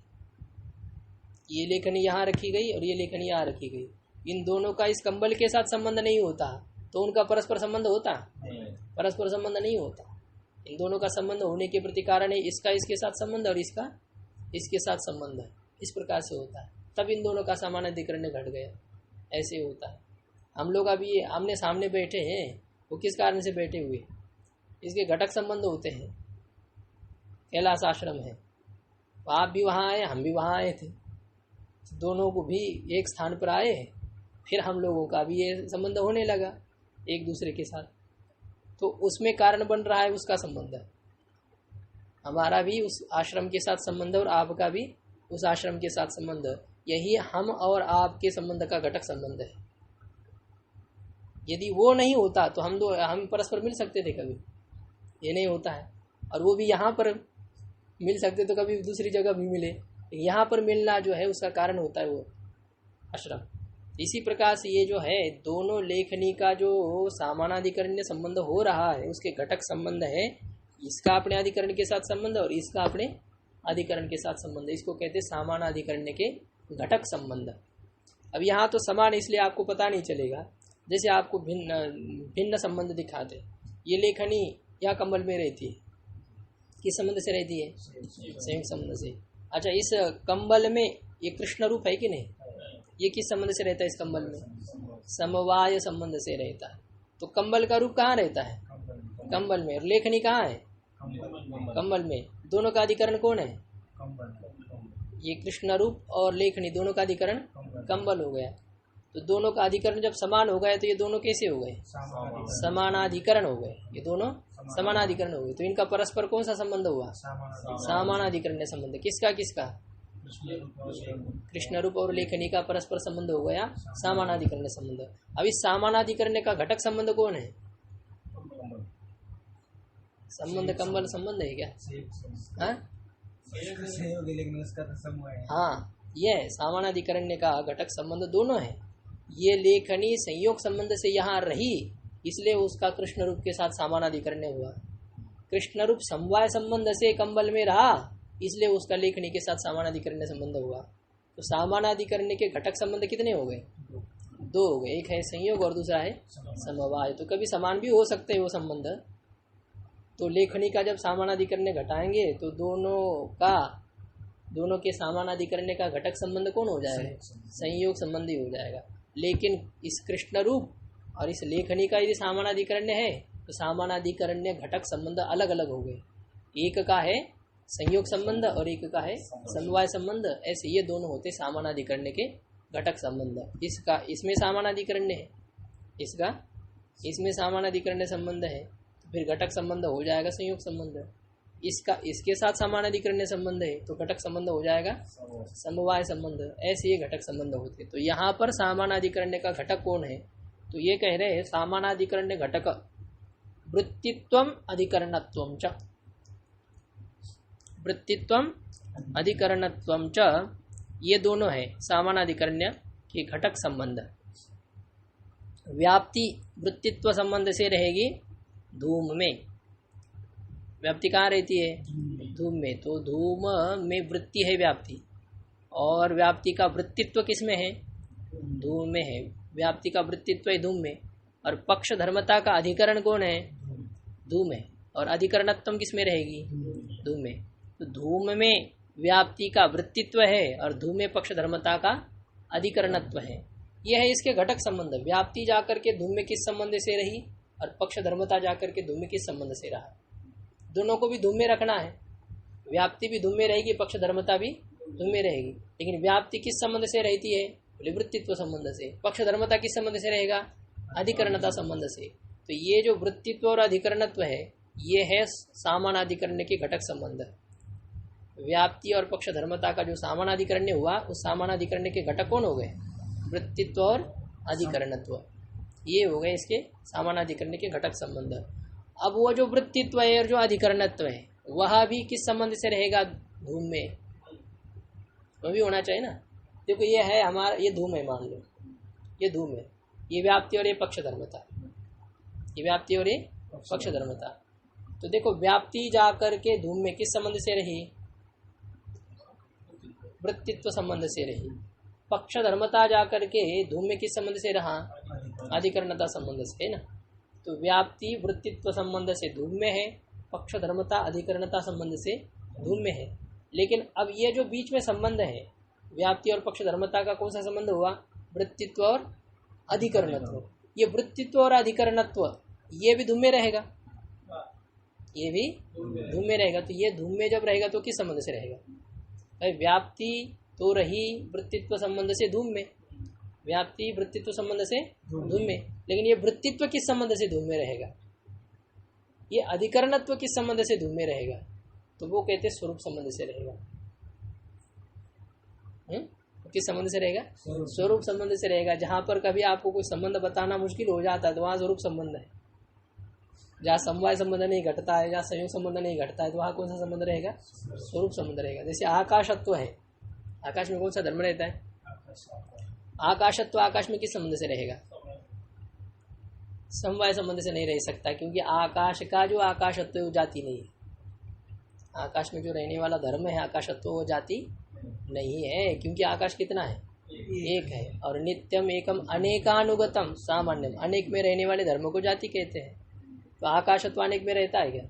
S1: ये लेखनी यहाँ रखी गई और ये लेखनी यहाँ रखी गई, इन दोनों का इस कंबल के साथ संबंध नहीं होता, तो उनका परस्पर संबंध होता? परस्पर संबंध नहीं होता। इन दोनों का संबंध होने के प्रति कारण है इसका इसके साथ संबंध और इसका इसके साथ संबंध है। इस प्रकार से होता है, तब इन दोनों का सामानाधिकरण घट गया। ऐसे होता है। हम लोग अभी आमने सामने बैठे हैं, वो किस कारण से बैठे हुए? इसके घटक संबंध होते हैं। कैलाश आश्रम है, आप भी वहाँ आए, हम भी वहाँ आए थे, दोनों को भी एक स्थान पर आए, फिर हम लोगों का भी ये संबंध होने लगा एक दूसरे के साथ। तो उसमें कारण बन रहा है उसका संबंध, हमारा भी उस आश्रम के साथ संबंध और आपका भी उस आश्रम के साथ संबंध, यही हम और आपके संबंध का घटक संबंध है। यदि वो नहीं होता तो हम परस्पर मिल सकते थे कभी, ये नहीं होता है। और वो भी यहाँ पर मिल सकते तो कभी दूसरी जगह भी मिले, यहाँ पर मिलना जो है उसका कारण होता है वो आश्रम। इसी प्रकार से ये जो है दोनों लेखनी का जो सामानाधिकरण संबंध हो रहा है उसके घटक संबंध है, इसका अपने अधिकरण के साथ संबंध और इसका अपने अधिकरण के साथ संबंध, इसको कहते हैं सामानाधिकरण के घटक संबंध। अब यहाँ तो समान इसलिए आपको पता नहीं चलेगा, जैसे आपको भिन्न संबंध दिखाते। ये लेखनी या कंबल में रहती है, किस संबंध से रहती है? संयोग संबंध से। अच्छा, इस कंबल में ये कृष्ण रूप है कि नहीं? ये किस संबंध से रहता है? इस कंबल में समवाय संबंध से रहता है। तो कंबल का रूप कहाँ रहता है? कंबल में। और लेखनी कहाँ है? कंबल में। दोनों का अधिकरण कौन है? ये कृष्ण रूप और लेखनी दोनों का अधिकरण कंबल हो गया। तो दोनों का अधिकरण जब समान हो गए तो ये दोनों कैसे हो गए? समानाधिकरण हो गए। ये दोनों समानाधिकरण हो गए। तो इनका परस्पर कौन सा संबंध हुआ? समानाधिकरण संबंध। किसका किसका? कृष्ण रूप और लेखनी का परस्पर संबंध हो गया समानाधिकरण संबंध। अब इस समानाधिकरण का घटक संबंध कौन है? संबंध कंबल संबंध है क्या? हाँ, हाँ, यह समानाधिकरण का घटक संबंध दोनों है। ये लेखनी संयोग संबंध से यहाँ रही, इसलिए उसका कृष्ण रूप के साथ समानाधिकरण हुआ। कृष्ण रूप समवाय संबंध से कंबल में रहा, इसलिए उसका लेखनी के साथ समानाधिकरण संबंध हुआ। तो समानाधिकरण के घटक संबंध कितने हो गए? दो हो गए। एक है संयोग और दूसरा है समवाय। तो कभी समान भी हो सकते हैं वो संबंध। तो लेखनी का जब समानाधिकरण घटाएंगे तो दोनों के समानाधिकरण का घटक संबंध कौन हो जाएगा? संयोग संबंधी हो जाएगा। लेकिन इस कृष्ण रूप और इस लेखनी का यदि समानाधिकरण है तो समानाधिकरण घटक संबंध अलग अलग हो गए। एक का है संयोग संबंध और एक का है समवाय संबंध। ऐसे ये दोनों होते समानाधिकरण के घटक संबंध। इसमें समानाधिकरण है, इसमें समानाधिकरण संबंध है, तो फिर घटक संबंध हो जाएगा संयोग संबंध। इसके साथ समानाधिकरण संबंध है तो घटक संबंध हो जाएगा समवाय संबंध। ऐसे ये घटक संबंध होते। तो यहाँ पर समानाधिकरण का घटक कौन है? तो ये कह रहे हैं समानाधिकरण घटक वृत्तित्वम अधिकरणत्वम च, वृत्तित्वम अधिकरणत्वम च, ये दोनों है समानाधिकरण के घटक संबंध। व्याप्ति वृत्तित्व संबंध से रहेगी धूम में। व्याप्ति कहाँ रहती है? धूम में। तो धूम में वृत्ति है व्याप्ति, और व्याप्ति का वृत्तित्व किस में है? धूम में है। व्याप्ति का वृत्तित्व है धूम में। और पक्ष धर्मता का अधिकरण कौन है? धूम है। और अधिकरणत्व किस में रहेगी? धूम में। तो धूम में व्याप्ति का वृत्तित्व है और धूम में पक्ष धर्मता का अधिकरणत्व है। यह है इसके घटक संबंध। व्याप्ति जाकर के धूम में किस संबंध से रही और पक्ष धर्मता जाकर के धूम में किस संबंध से रहा? दोनों को भी धूम में रखना है। व्याप्ति भी धूम में रहेगी, पक्ष धर्मता भी धूम में रहेगी। लेकिन व्याप्ति किस संबंध से रहती है? वृत्तित्व संबंध से। पक्ष धर्मता किस संबंध से रहेगा? अधिकरणता संबंध से। तो ये जो वृत्तित्व और अधिकरणत्व है, ये है सामानाधिकरण के घटक संबंध। व्याप्ति और पक्ष धर्मता का जो सामानाधिकरण हुआ, उस सामानाधिकरण के घटक कौन हो गए? वृत्तित्व और अधिकरणत्व। ये हो गए इसके सामानाधिकरण के घटक संबंध। अब वो जो वृत्तित्व है और जो अधिकरणत्व है, वह भी किस संबंध से रहेगा? धूम में। वह भी होना चाहिए ना। देखो ये है हमारा, ये धूम है, मान लो ये धूम है, ये व्याप्ति और ये पक्ष धर्मता, ये व्याप्ति और ये पक्ष धर्मता। तो देखो व्याप्ति जाकर के धूम में किस संबंध से रही? वृत्तित्व संबंध से रही। पक्ष धर्मता जाकर के धूम में किस संबंध से रहा? अधिकरणता संबंध से, है ना। तो व्याप्ति वृत्तित्व संबंध से धूम में है, पक्ष धर्मता अधिकरणता संबंध से धूम में है। लेकिन अब ये जो बीच में संबंध है व्याप्ति और पक्ष धर्मता का, कौन सा संबंध हुआ? वृत्तित्व और अधिकरणत्व। ये वृत्तित्व और अधिकरणत्व ये भी धूम में रहेगा, ये भी धूम में रहेगा। तो ये धूम में जब रहेगा तो किस संबंध से रहेगा? भाई व्याप्ति तो रही वृत्तित्व संबंध से धूम में, व्याप्ति वृत्तित्व संबंध से धूम में। लेकिन ये वृत्तित्व किस संबंध से धूम में रहेगा? ये अधिकरणत्व किस संबंध से धूम में रहेगा? तो वो कहते हैं स्वरूप संबंध से रहेगा। किस संबंध से रहेगा? स्वरूप संबंध से रहेगा। जहां पर कभी आपको कोई संबंध बताना मुश्किल हो जाता है तो वहां स्वरूप संबंध है। जहाँ समवाय संबंध नहीं घटता है, जहाँ संयोग संबंध नहीं घटता है, तो वहाँ कौन सा संबंध रहेगा? स्वरूप संबंध रहेगा। जैसे आकाशत्व है, आकाश में कौन सा धर्म रहता है? आकाशत्व आकाश में किस संबंध से रहेगा? समवाय संबंध से नहीं रह सकता, क्योंकि आकाश का जो आकाशत्व है वो जाति नहीं है। आकाश में जो रहने वाला धर्म है आकाशत्व, वो जाति नहीं है, क्योंकि आकाश कितना है? एक है। और नित्यम एकम अनेकानुगतम सामान्यम, अनेक में रहने वाले धर्म को जाति कहते हैं। तो आकाशत्व अनेक में रहता है क्या?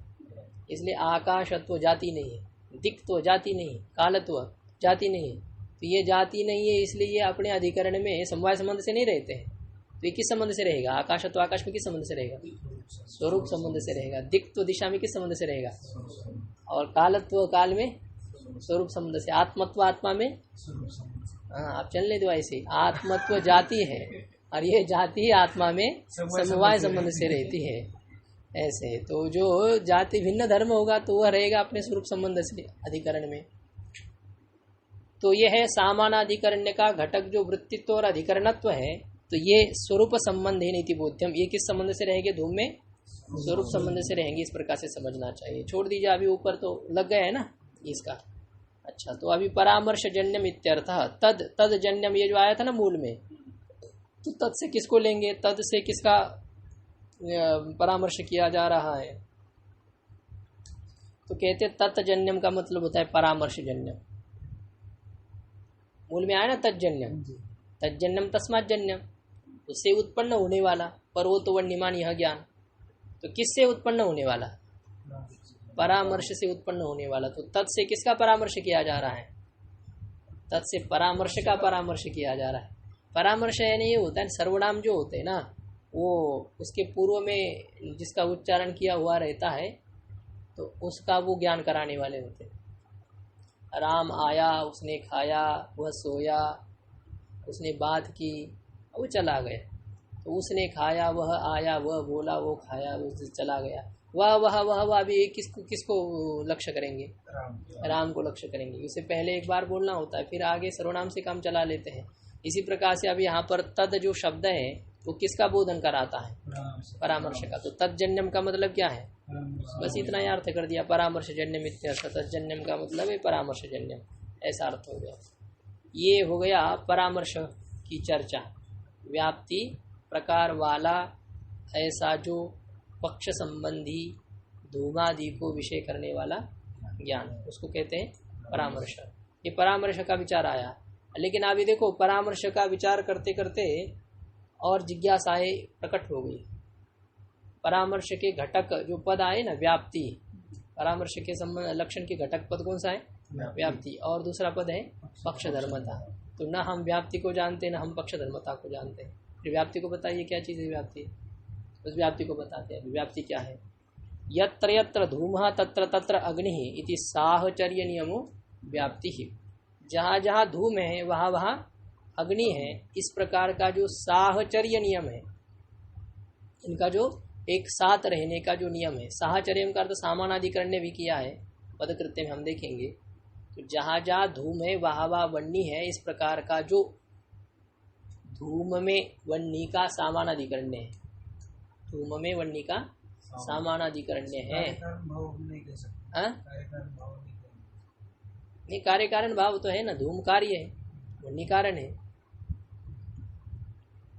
S1: इसलिए आकाशत्व जाति नहीं है, दिक्त्व जाति नहीं, कालत्व जाति नहीं। तो ये जाति नहीं है, इसलिए ये अपने अधिकरण में समवाय संबंध से नहीं रहते हैं। तो ये किस संबंध से रहेगा? आकाशत्व आकाश में किस संबंध से रहेगा? स्वरूप संबंध से रहेगा। दिक्त्व दिशा में किस संबंध से रहेगा? और कालत्व काल में स्वरूप संबंध से। आत्मत्व आत्मा में हाँ, आप चलने दो ऐसे। आत्मत्व जाति है और ये जाति आत्मा में समवाय संबंध से रहती है। ऐसे तो जो जाति भिन्न धर्म होगा तो वह रहेगा अपने स्वरूप संबंध से अधिकरण में। तो ये है सामानाधिकरण्य का घटक जो वृत्तित्व और अधिकरणत्व है। तो ये स्वरूप संबंध है नीति बोध्यम। ये किस संबंध से रहेंगे? धूम में स्वरूप संबंध से रहेंगे। इस प्रकार से समझना चाहिए। छोड़ दीजिए, अभी ऊपर तो लग गया है ना इसका। अच्छा, तो अभी परामर्श जन्यम इत्यर्थ। तद जन्यम ये जो आया था ना मूल में, तो तद से किसको लेंगे? तद से किसका परामर्श किया जा रहा है? तो कहते तत्जन्यम का मतलब होता है परामर्श जन्यम। मूल में आया ना तज्जन्यम, तज्जन्यम तस्मात् जन्यम, उससे उत्पन्न होने वाला। पर वो तो वर्णिमान यह ज्ञान, तो किससे उत्पन्न होने वाला? परामर्श से उत्पन्न होने वाला। तो तत् से किसका परामर्श किया जा रहा है? तत् से परामर्श का परामर्श किया जा रहा है। परामर्श यानी ये होता है सर्वनाम जो होते हैं ना, वो उसके पूर्व में जिसका उच्चारण किया हुआ रहता है तो उसका वो ज्ञान कराने वाले होते हैं। राम आया, उसने खाया, वह सोया, उसने बात की, वो चला गया। तो उसने खाया, वह आया, वह बोला, वो खाया, वो चला गया। वह अभी किसको लक्ष्य करेंगे? राम को लक्ष्य करेंगे। उसे पहले एक बार बोलना होता है, फिर आगे सर्वनाम से काम चला लेते हैं। इसी प्रकार से अब यहाँ पर तद जो शब्द है वो किसका बोधन कराता है? परामर्श का। तो तज्जन्यम का मतलब क्या है? बस इतना ही अर्थ कर दिया, परामर्श जन्यम इत्यर्थ। तज्जन्यम का मतलब है परामर्श जन्यम, ऐसा अर्थ हो गया। ये हो गया परामर्श की चर्चा। व्याप्ति प्रकार वाला ऐसा जो पक्ष संबंधी धूमादि को विषय करने वाला ज्ञान, उसको कहते हैं परामर्श। ये परामर्श का विचार आया। लेकिन अभी देखो, परामर्श का विचार करते करते और जिज्ञासाएं प्रकट हो गई। परामर्श के घटक जो पद आए ना, व्याप्ति, परामर्श के संबंध लक्षण के घटक पद कौन सा है? व्याप्ति। और दूसरा पद है पक्षधर्मता। तो न हम व्याप्ति को जानते न हम पक्षधर्मता को जानते। फिर व्याप्ति को बताइए क्या चीज़ है व्याप्ति? उस व्याप्ति को बताते हैं। व्याप्ति क्या है? यत्र यत्र धूमः तत्र तत्र अग्निः इति साहचर्य नियमो व्याप्ति ही। जहाँ जहाँ धूम है वहाँ वहाँ अग्नि है। इस प्रकार का जो साहचर्य नियम है, इनका जो एक साथ रहने का जो नियम है, साहचर्य का अर्थ सामानाधिकरण ने भी किया है, पदकृत्य में हम देखेंगे। तो जहाँ जहाँ धूम है वहाँ वहाँ वन्नी है। इस प्रकार का जो धूम में वन्नी का सामानाधिकरण्य है, धूम में वन्नी का सामानाधिकरण्य है। नहीं, कार्य कारण भाव तो है ना, धूम कार्य है, वन्नी कारण है।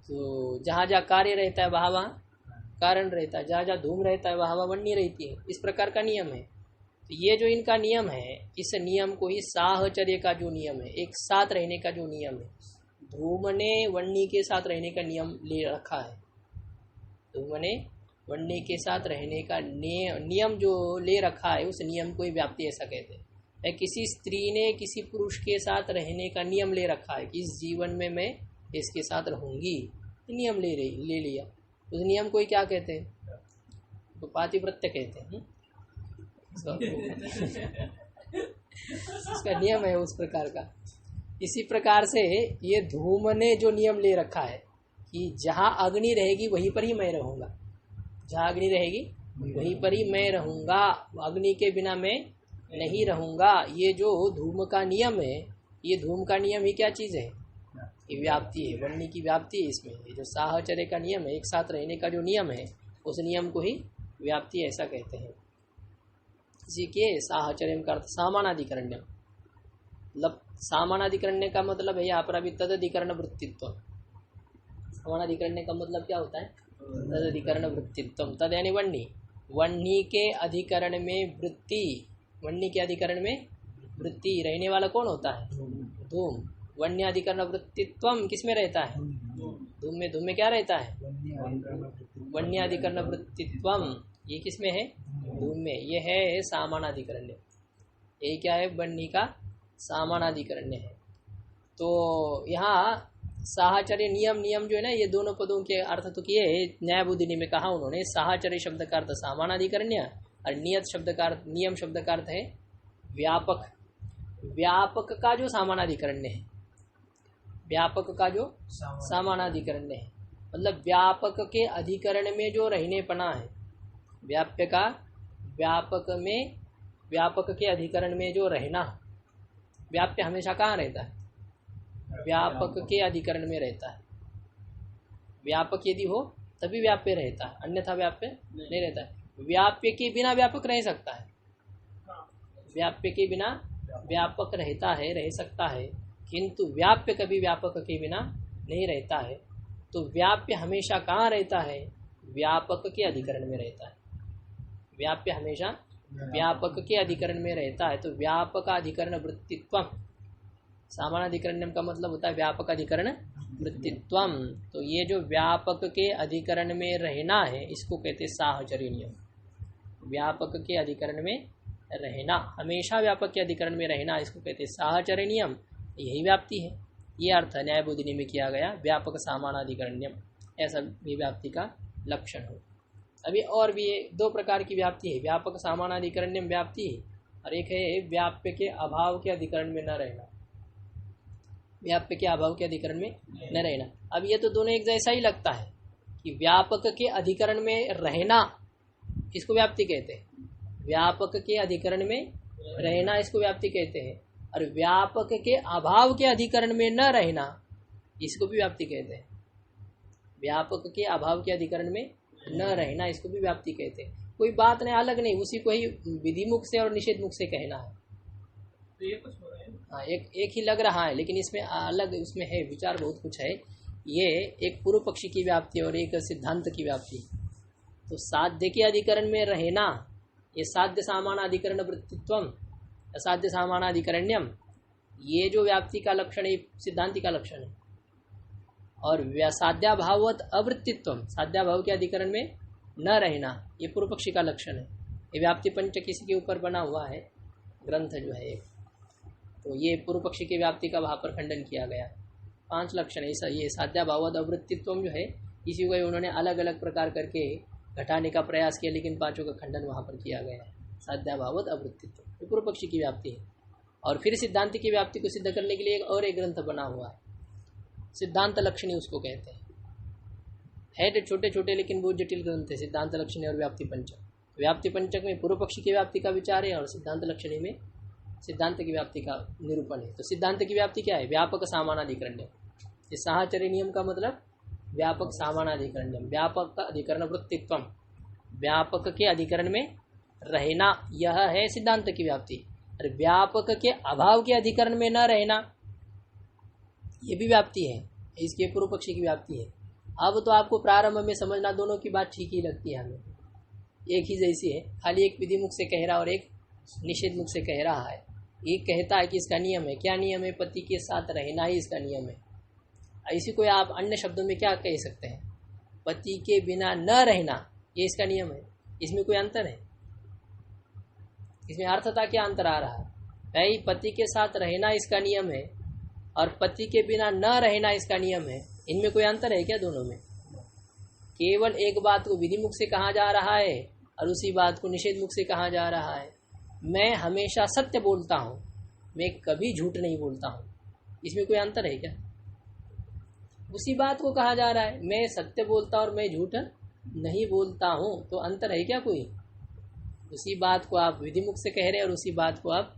S1: तो जहाँ जहाँ कार्य रहता है वहाँ वहाँ कारण रहता है, जहाँ जहाँ धूम रहता है वहाँ वहाँ वन्नी रहती है। इस प्रकार का नियम है। तो ये जो इनका नियम है, इस नियम को ही साहचर्य का जो नियम है, एक साथ रहने का जो नियम है, धूम ने वन्नी के साथ रहने का नियम ले रखा है। धूम ने वन्नी के साथ रहने का नियम जो ले रखा है, उस नियम को ही व्याप्ति ऐसा कहते हैं। किसी स्त्री ने किसी पुरुष के साथ रहने का नियम ले रखा है कि इस जीवन में मैं इसके साथ रहूंगी, नियम ले लिया, उस नियम को ही क्या कहते हैं? तो पातिव्रत्य कहते हैं। इसका नियम है उस प्रकार का। इसी प्रकार से ये धूम ने जो नियम ले रखा है कि जहाँ अग्नि रहेगी वहीं पर ही मैं रहूंगा, जहाँ अग्नि रहेगी वहीं पर ही मैं रहूंगा, अग्नि के बिना मैं नहीं रहूंगा। ये जो धूम का नियम है, ये धूम का नियम ही क्या चीज़ है? ये व्याप्ति है, वन्नी की व्याप्ति है इसमें। ये जो साहचर्य का नियम है, एक साथ रहने का जो नियम है, उस नियम को ही व्याप्ति ऐसा कहते हैं। इसी के साहचर्य का अर्थ सामानाधिकरण्य। मतलब सामानाधिकरण्य का मतलब है यहाँ पर अभी तदधिकरण वृत्तित्व। सामानाधिकरण्य का मतलब क्या होता है? तदधिकरण वृत्तित्व। तद यानी वन्नी, वन्नी के अधिकरण में वृत्ति, वन्नी के अधिकरण में वृत्ति रहने वाला कौन होता है? धूम। वन्याधिकरण वृत्तित्व किसमें रहता है? धूम में। धूम में क्या रहता है? वन्याधिकरण वृत्तित्व। ये किसमें है? धूम में। ये है सामानाधिकरण्य। ये क्या है? वन्नी का सामानाधिकरण्य है। तो यहाँ साहचर्य नियम, नियम जो है ना, ये दोनों पदों के अर्थ तो किए न्याय बुद्धि में कहा उन्होंने। साहचर्य शब्द का अर्थ सामानाधिकरण्य और नियत शब्द का अर्थ, नियम शब्द का अर्थ है व्यापक। व्यापक का जो सामानाधिकरण्य है, व्यापक का जो सामानाधिकरण है, मतलब व्यापक के अधिकरण में जो रहनेपना है, व्याप्य का व्यापक के अधिकरण में जो रहना, व्याप्य हमेशा कहाँ रहता है? व्यापक के अधिकरण में रहता है। व्यापक यदि हो तभी व्याप्य रहता है, अन्यथा व्याप्य नहीं रहता है। व्याप्य के बिना व्यापक रह सकता है, व्याप्य के बिना व्यापक रहता है, रह सकता है, किंतु व्याप्य कभी व्यापक के बिना नहीं रहता है। तो व्याप्य हमेशा कहाँ रहता है? व्यापक के अधिकरण में रहता है। व्याप्य हमेशा व्यापक के अधिकरण में रहता है। तो व्यापक अधिकरण वृत्तित्वम, सामानाधिकरण्यम का मतलब होता है व्यापक अधिकरण वृत्तित्वम। तो ये जो व्यापक के अधिकरण में रहना है, इसको कहते हैं साहचर्य नियम। व्यापक के अधिकरण में रहना, हमेशा व्यापक के अधिकरण में रहना, इसको कहते हैं साहचर्य नियम। यही व्याप्ति है। ये अर्थ न्याय बोधिनी में किया गया, व्यापक सामानाधिकरण्यम, ऐसा भी व्याप्ति का लक्षण हो। अभी और भी दो प्रकार की व्याप्ति है, व्यापक सामानाधिकरण्यम व्याप्ति और एक है व्याप्य के अभाव के अधिकरण में न रहना। व्याप्य के अभाव के अधिकरण में न रहना। अब ये तो दोनों एक जैसा ही लगता है कि व्यापक के अधिकरण में रहना, इसको व्याप्ति कहते हैं। व्यापक के अधिकरण में रहना, इसको व्याप्ति कहते हैं। और व्यापक के अभाव के अधिकरण में न रहना, इसको भी व्याप्ति कहते हैं। व्यापक के अभाव के अधिकरण में न रहना, इसको भी व्याप्ति कहते हैं। कोई बात नहीं, अलग नहीं, उसी को ही विधि मुख से और निषेध मुख से कहना है।
S2: तो ये कुछ हो रहा है।
S1: हाँ, एक ही लग रहा है, लेकिन इसमें अलग, उसमें है विचार बहुत कुछ है। ये एक पूर्व पक्षी की व्याप्ति और एक सिद्धांत की व्याप्ति। तो साध्य के अधिकरण में रहना, ये साध्य सामानाधिकरण वृत्तित्वम, असाध्य सामानाधिकरण्यम, ये जो व्याप्ति का लक्षण है, सिद्धांति का लक्षण है। और साध्याभाववत अवृत्तित्वम, साध्याभाव के अधिकरण में न रहना, ये पूर्व पक्षी का लक्षण है। ये व्याप्ति पंच किसी के ऊपर बना हुआ है ग्रंथ जो है एक, तो ये पूर्व पक्षी की व्याप्ति का वहाँ पर खंडन किया गया। 5 लक्षण ऐसा, ये साध्याभाववत अवृत्तित्वम जो है, इसी को उन्होंने अलग अलग प्रकार करके घटाने का प्रयास किया, लेकिन 5 का खंडन वहाँ पर किया गया है। साध्याभाववत अवृत्तित्व, ये पूर्व पक्षी की व्याप्ति है। और फिर सिद्धांत की व्याप्ति को सिद्ध करने के लिए एक ग्रंथ बना हुआ है, सिद्धांत लक्षणी उसको कहते हैं। है तो छोटे छोटे लेकिन बहुत जटिल ग्रंथ है, सिद्धांत लक्षणी और व्याप्ति पंचक। व्याप्ति पंचक में पूर्व पक्षी की व्याप्ति का विचार है और सिद्धांत लक्षणी में सिद्धांत की व्याप्ति का निरूपण है। तो सिद्धांत की व्याप्ति क्या है? व्यापक सामानाधिकरण्यम। इस साहचर्य नियम का मतलब व्यापक सामानाधिकरण्यम, व्यापक का अधिकरण वृत्तित्वम, व्यापक के अधिकरण में रहना, यह है सिद्धांत की व्याप्ति। और व्यापक के अभाव के अधिकरण में न रहना, ये भी व्याप्ति है, इसके पूर्व पक्षी की व्याप्ति है। अब तो आपको प्रारंभ में समझना दोनों की बात ठीक ही लगती है, हमें एक ही जैसी है, खाली एक विधि मुख से कह रहा और एक निषेध मुख से कह रहा है। एक कहता है कि इसका नियम है, क्या नियम है? पति के साथ रहना ही इसका नियम है। इसी को आप अन्य शब्दों में क्या कह सकते हैं? पति के बिना न रहना, ये इसका नियम है। इसमें कोई अंतर है? इसमें अर्थता क्या अंतर आ रहा है? भाई पति के साथ रहना इसका नियम है और पति के बिना न रहना इसका नियम है, इनमें कोई अंतर है क्या दोनों में? केवल एक बात को विधि मुख से कहा जा रहा है और उसी बात को निषेध मुख से कहा जा रहा है। मैं हमेशा सत्य बोलता हूँ, मैं कभी झूठ नहीं बोलता हूँ, इसमें कोई अंतर है क्या? उसी बात को कहा जा रहा है, मैं सत्य बोलता और मैं झूठ नहीं बोलता हूँ, तो अंतर है क्या कोई? उसी बात को आप विधि मुख से कह रहे हैं और उसी बात को आप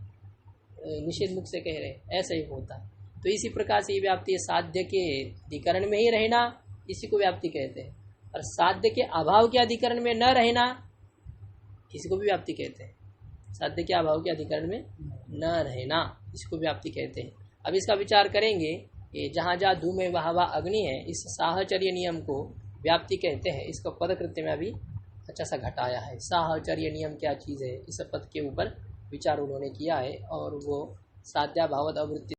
S1: निषेध मुख से कह रहे हैं, ऐसा ही होता है। तो इसी प्रकार से ये व्याप्ति साध्य के अधिकरण में ही रहना, इसी को व्याप्ति कहते हैं। और साध्य के अभाव के अधिकरण में न रहना, इसी को भी व्याप्ति कहते हैं। साध्य के अभाव के अधिकरण में न रहना, इसको व्याप्ति कहते हैं। अब इसका विचार करेंगे, ये जहाँ जहाँ धूमे वहाँ वहाँ अग्नि है, इस साहचर्य नियम को व्याप्ति कहते हैं। इसको पदकृत्य में अभी अच्छा सा घटाया है। साहचर्य नियम क्या चीज़ है, इस पद के ऊपर विचार उन्होंने किया है और वो साध्याभावत अवृत्ति